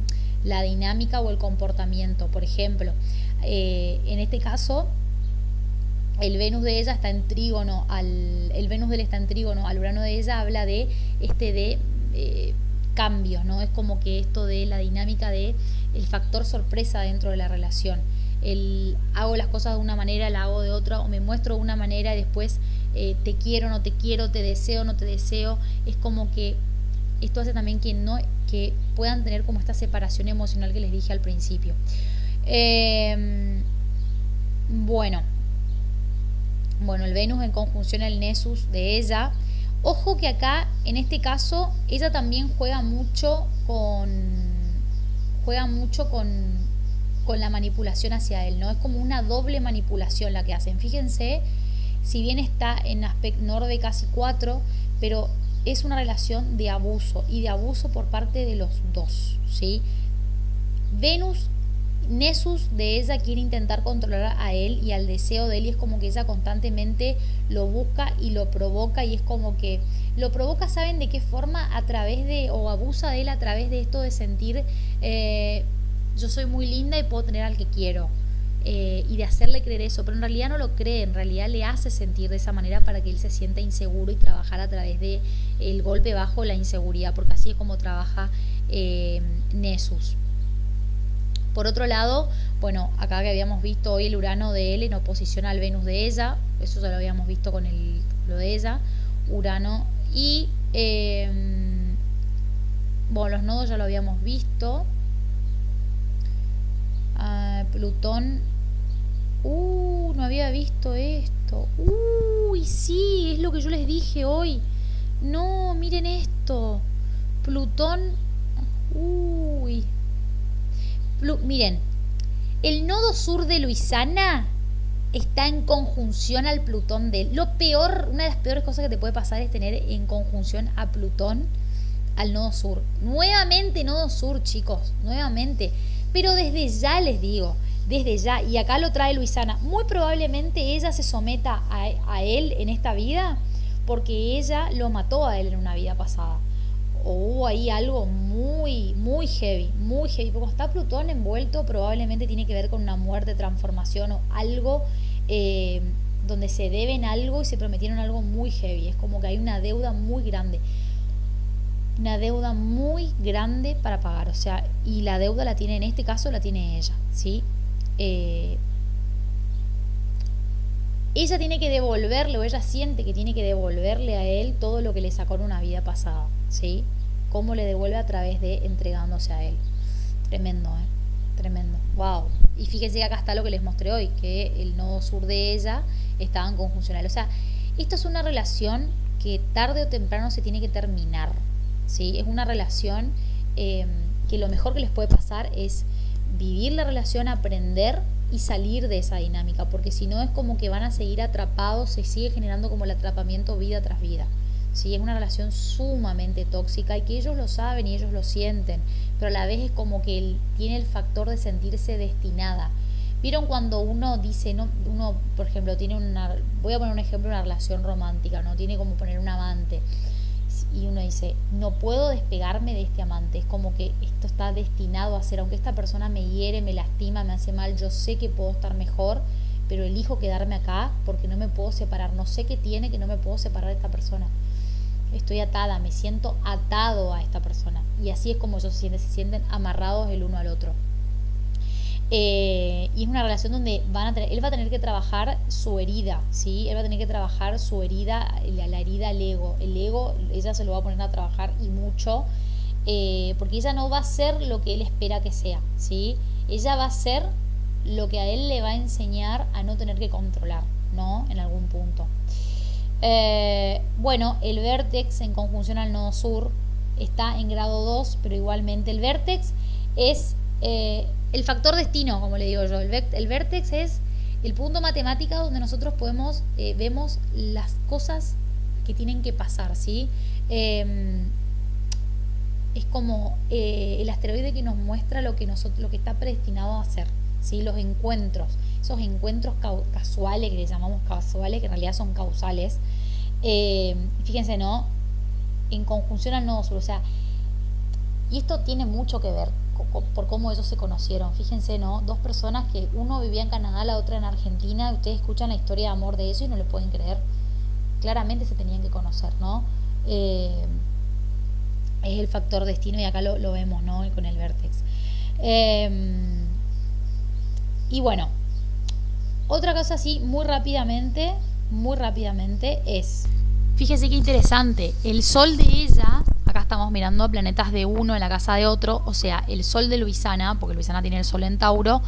dinámica o el comportamiento. Por ejemplo, en este caso, el Venus de ella está en trígono el Venus de él está en trígono al Urano de ella, habla de cambios, ¿no? Es como que esto de la dinámica de el factor sorpresa dentro de la relación. Hago las cosas de una manera, la hago de otra, o me muestro de una manera y después te quiero, no te quiero, te deseo, no te deseo. Es como que esto hace también que puedan tener como esta separación emocional que les dije al principio. Bueno, el Venus en conjunción al Nessus de ella. Ojo que acá, en este caso, ella también juega mucho con la manipulación hacia él, ¿no? Es como una doble manipulación la que hacen. Fíjense, si bien está en aspecto Norte casi 4, pero es una relación de abuso, y de abuso por parte de los dos, ¿sí? Venus, Nessus de ella quiere intentar controlar a él y al deseo de él, y es como que ella constantemente lo busca y lo provoca, y es como que lo provoca, ¿saben de qué forma? A través de, o abusa de él a través de esto de sentir yo soy muy linda y puedo tener al que quiero, y de hacerle creer eso, pero en realidad no lo cree, en realidad le hace sentir de esa manera para que él se sienta inseguro y trabajar a través de el golpe bajo, la inseguridad, porque así es como trabaja Nessus. Por otro lado, bueno, acá que habíamos visto hoy el Urano de él en oposición al Venus de ella, eso ya lo habíamos visto con lo de ella, Urano, y los nodos ya lo habíamos visto. Plutón, no había visto esto. Uy, sí, es lo que yo les dije hoy. No, miren esto. Plutón, miren, el nodo sur de Luisana está en conjunción al Plutón de él. Lo peor, una de las peores cosas que te puede pasar es tener en conjunción a Plutón al nodo sur. Nuevamente nodo sur, chicos, nuevamente. Pero desde ya les digo, desde ya, y acá lo trae Luisana, muy probablemente ella se someta a él en esta vida porque ella lo mató a él en una vida pasada. O hubo ahí algo muy, muy heavy, muy heavy. Porque cuando está Plutón envuelto, probablemente tiene que ver con una muerte, transformación o algo eh, donde se deben algo y se prometieron algo muy heavy. Es como que hay una deuda muy grande. Una deuda muy grande para pagar. O sea, y la deuda la tiene, en este caso, la tiene ella, ¿sí? Eh, ella tiene que devolverle, o ella siente que tiene que devolverle a él todo lo que le sacó en una vida pasada, ¿sí? Cómo le devuelve a través de entregándose a él. Tremendo, tremendo. Wow. Y fíjense que acá está lo que les mostré hoy, que el nodo sur de ella estaba en conjuncional. O sea, esto es una relación que tarde o temprano se tiene que terminar, ¿sí? Es una relación que lo mejor que les puede pasar es vivir la relación, aprender y salir de esa dinámica, porque si no es como que van a seguir atrapados, se sigue generando como el atrapamiento vida tras vida. ¿Sí? Es una relación sumamente tóxica y que ellos lo saben y ellos lo sienten, pero a la vez es como que él tiene el factor de sentirse destinada. ¿Vieron cuando uno dice, no, uno por ejemplo tiene voy a poner un ejemplo, una relación romántica, no tiene como poner un amante y uno dice, no puedo despegarme de este amante, es como que esto está destinado a ser, aunque esta persona me hiere, me lastima, me hace mal, yo sé que puedo estar mejor, pero elijo quedarme acá porque no me puedo separar, no sé qué tiene que no me puedo separar de esta persona. Estoy atada, me siento atado a esta persona. Y así es como ellos se sienten amarrados el uno al otro. Y es una relación donde él va a tener que trabajar su herida, ¿sí? Él va a tener que trabajar su herida, la herida al ego. El ego, ella se lo va a poner a trabajar y mucho, porque ella no va a ser lo que él espera que sea, ¿sí? Ella va a ser lo que a él le va a enseñar a no tener que controlar, ¿no? En algún punto. Bueno, el vértex en conjunción al nodo sur está en grado 2, pero igualmente el vértex es el factor destino, como le digo yo. El vértex es el punto matemático donde nosotros vemos las cosas que tienen que pasar, ¿sí? Es como el asteroide que nos muestra lo que está predestinado a hacer, ¿sí? Los encuentros, esos encuentros casuales que le llamamos casuales, que en realidad son causales. Fíjense, ¿no? En conjunción al nodo sur, o sea, y esto tiene mucho que ver por cómo ellos se conocieron. Fíjense, ¿no? Dos personas que uno vivía en Canadá, la otra en Argentina, y ustedes escuchan la historia de amor de ellos y no le pueden creer. Claramente se tenían que conocer, ¿no? Es el factor destino y acá lo vemos, ¿no? Con el vértex. Y bueno, otra cosa así muy rápidamente es, fíjese qué interesante, el sol de ella, acá estamos mirando planetas de uno en la casa de otro, o sea, el sol de Luisana, porque Luisana tiene el sol en Tauro,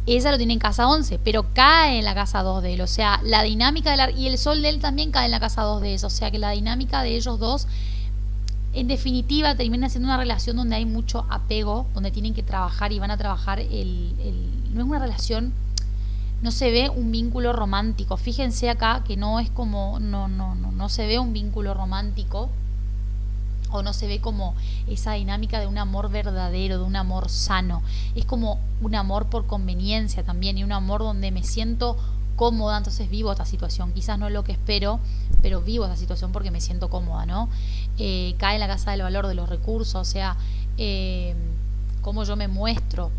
ella lo tiene en casa 11, pero cae en la casa 2 de él, o sea, la dinámica y el sol de él también cae en la casa 2 de ella, o sea que la dinámica de ellos dos en definitiva termina siendo una relación donde hay mucho apego, donde tienen que trabajar y van a trabajar no es una relación, no se ve un vínculo romántico. Fíjense acá que no es como, no se ve un vínculo romántico, o no se ve como esa dinámica de un amor verdadero, de un amor sano. Es como un amor por conveniencia también, y un amor donde me siento cómoda, entonces vivo esta situación. Quizás no es lo que espero, pero vivo esta situación porque me siento cómoda, ¿no? Cae en la casa del valor de los recursos, o sea, cómo yo me muestro,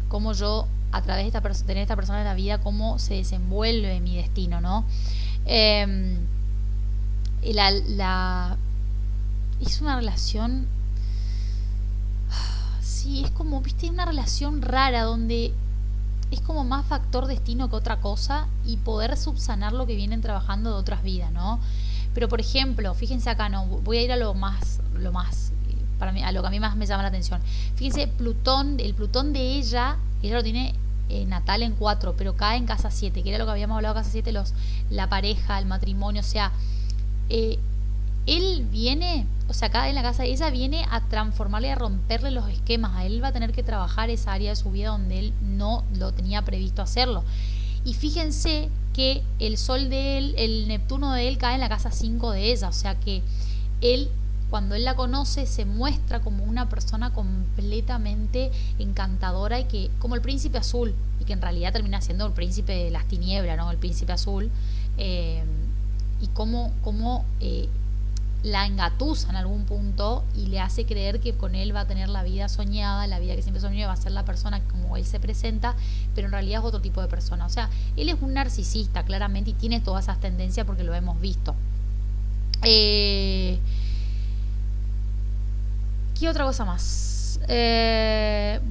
cómo yo a través de tener esta persona en la vida, cómo se desenvuelve mi destino, ¿no? Es una relación, sí, es como, viste, una relación rara donde es como más factor destino que otra cosa y poder subsanar lo que vienen trabajando de otras vidas, ¿no? Pero por ejemplo, fíjense acá, no, voy a ir a lo más para mí, a lo que a mí más me llama la atención. Fíjense, el Plutón de ella lo tiene natal en 4, pero cae en casa 7, que era lo que habíamos hablado, casa 7, la pareja, el matrimonio, o sea, él viene, o sea, acá en la casa, ella viene a transformarle, a romperle los esquemas, a él va a tener que trabajar esa área de su vida donde él no lo tenía previsto hacerlo. Y fíjense que el sol de él, el Neptuno de él cae en la casa 5 de ella, o sea que él cuando él la conoce se muestra como una persona completamente encantadora y que como el príncipe azul, y que en realidad termina siendo el príncipe de las tinieblas, ¿no? El príncipe azul, y cómo la engatusa en algún punto y le hace creer que con él va a tener la vida soñada, la vida que siempre soñó, va a ser la persona como él se presenta, pero en realidad es otro tipo de persona. O sea, él es un narcisista claramente y tiene todas esas tendencias porque lo hemos visto. ¿Qué otra cosa más?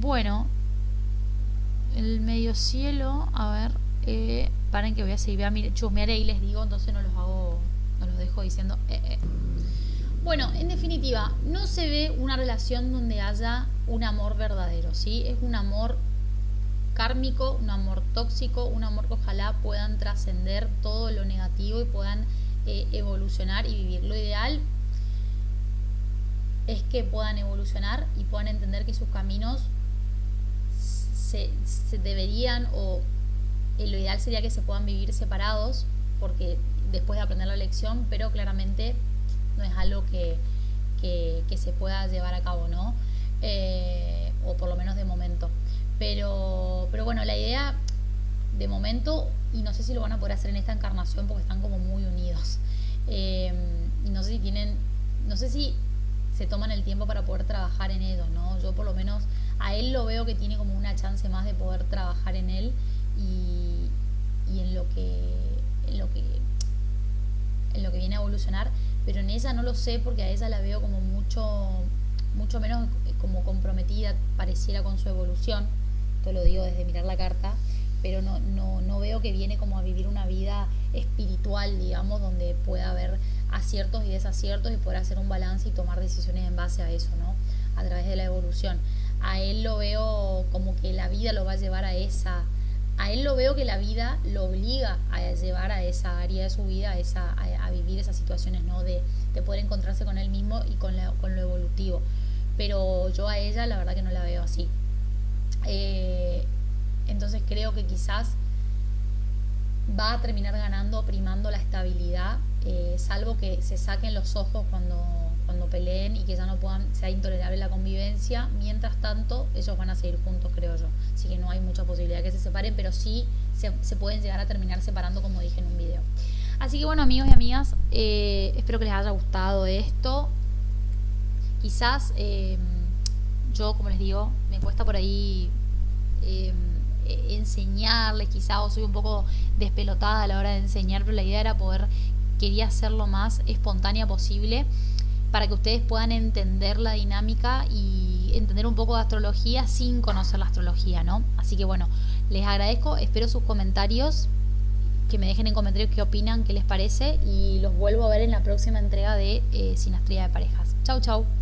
Bueno, el medio cielo, a ver, paren que voy a seguir, voy a chusmear y les digo, entonces no los dejo diciendo. Bueno, en definitiva, no se ve una relación donde haya un amor verdadero, ¿sí? Es un amor kármico, un amor tóxico, un amor que ojalá puedan trascender todo lo negativo y puedan evolucionar y vivir. Lo ideal es que puedan evolucionar y puedan entender que sus caminos se deberían, o lo ideal sería que se puedan vivir separados, porque después de aprender la lección, pero claramente no es algo que se pueda llevar a cabo, ¿no? O por lo menos de momento. Pero bueno, la idea de momento, y no sé si lo van a poder hacer en esta encarnación porque están como muy unidos. Y no sé si se toman el tiempo para poder trabajar en ellos, ¿no? Yo por lo menos a él lo veo que tiene como una chance más de poder trabajar en él y en lo que viene a evolucionar, pero en ella no lo sé porque a ella la veo como mucho menos como comprometida pareciera con su evolución. Esto lo digo desde mirar la carta, pero no veo que viene como a vivir una vida espiritual, digamos, donde pueda haber aciertos y desaciertos y poder hacer un balance y tomar decisiones en base a eso, ¿no? A través de la evolución. A él lo veo como que la vida lo va a llevar a él lo veo que la vida lo obliga a llevar a esa área de su vida, a vivir esas situaciones, ¿no? De poder encontrarse con él mismo y con lo evolutivo. Pero yo a ella la verdad que no la veo así. Entonces creo que quizás va a terminar ganando, primando la estabilidad, salvo que se saquen los ojos cuando peleen y que ya no sea intolerable la convivencia. Mientras tanto, ellos van a seguir juntos, creo yo. Así que no hay mucha posibilidad que se separen, pero sí se pueden llegar a terminar separando, como dije en un video. Así que bueno, amigos y amigas, espero que les haya gustado esto. Quizás yo, como les digo, me cuesta por ahí enseñarles, quizás, o soy un poco despelotada a la hora de enseñar, pero la idea quería ser lo más espontánea posible para que ustedes puedan entender la dinámica y entender un poco de astrología sin conocer la astrología, ¿no? Así que bueno, les agradezco, espero sus comentarios, que me dejen en comentarios qué opinan, qué les parece, y los vuelvo a ver en la próxima entrega de Sinastría de Parejas. Chau, chau.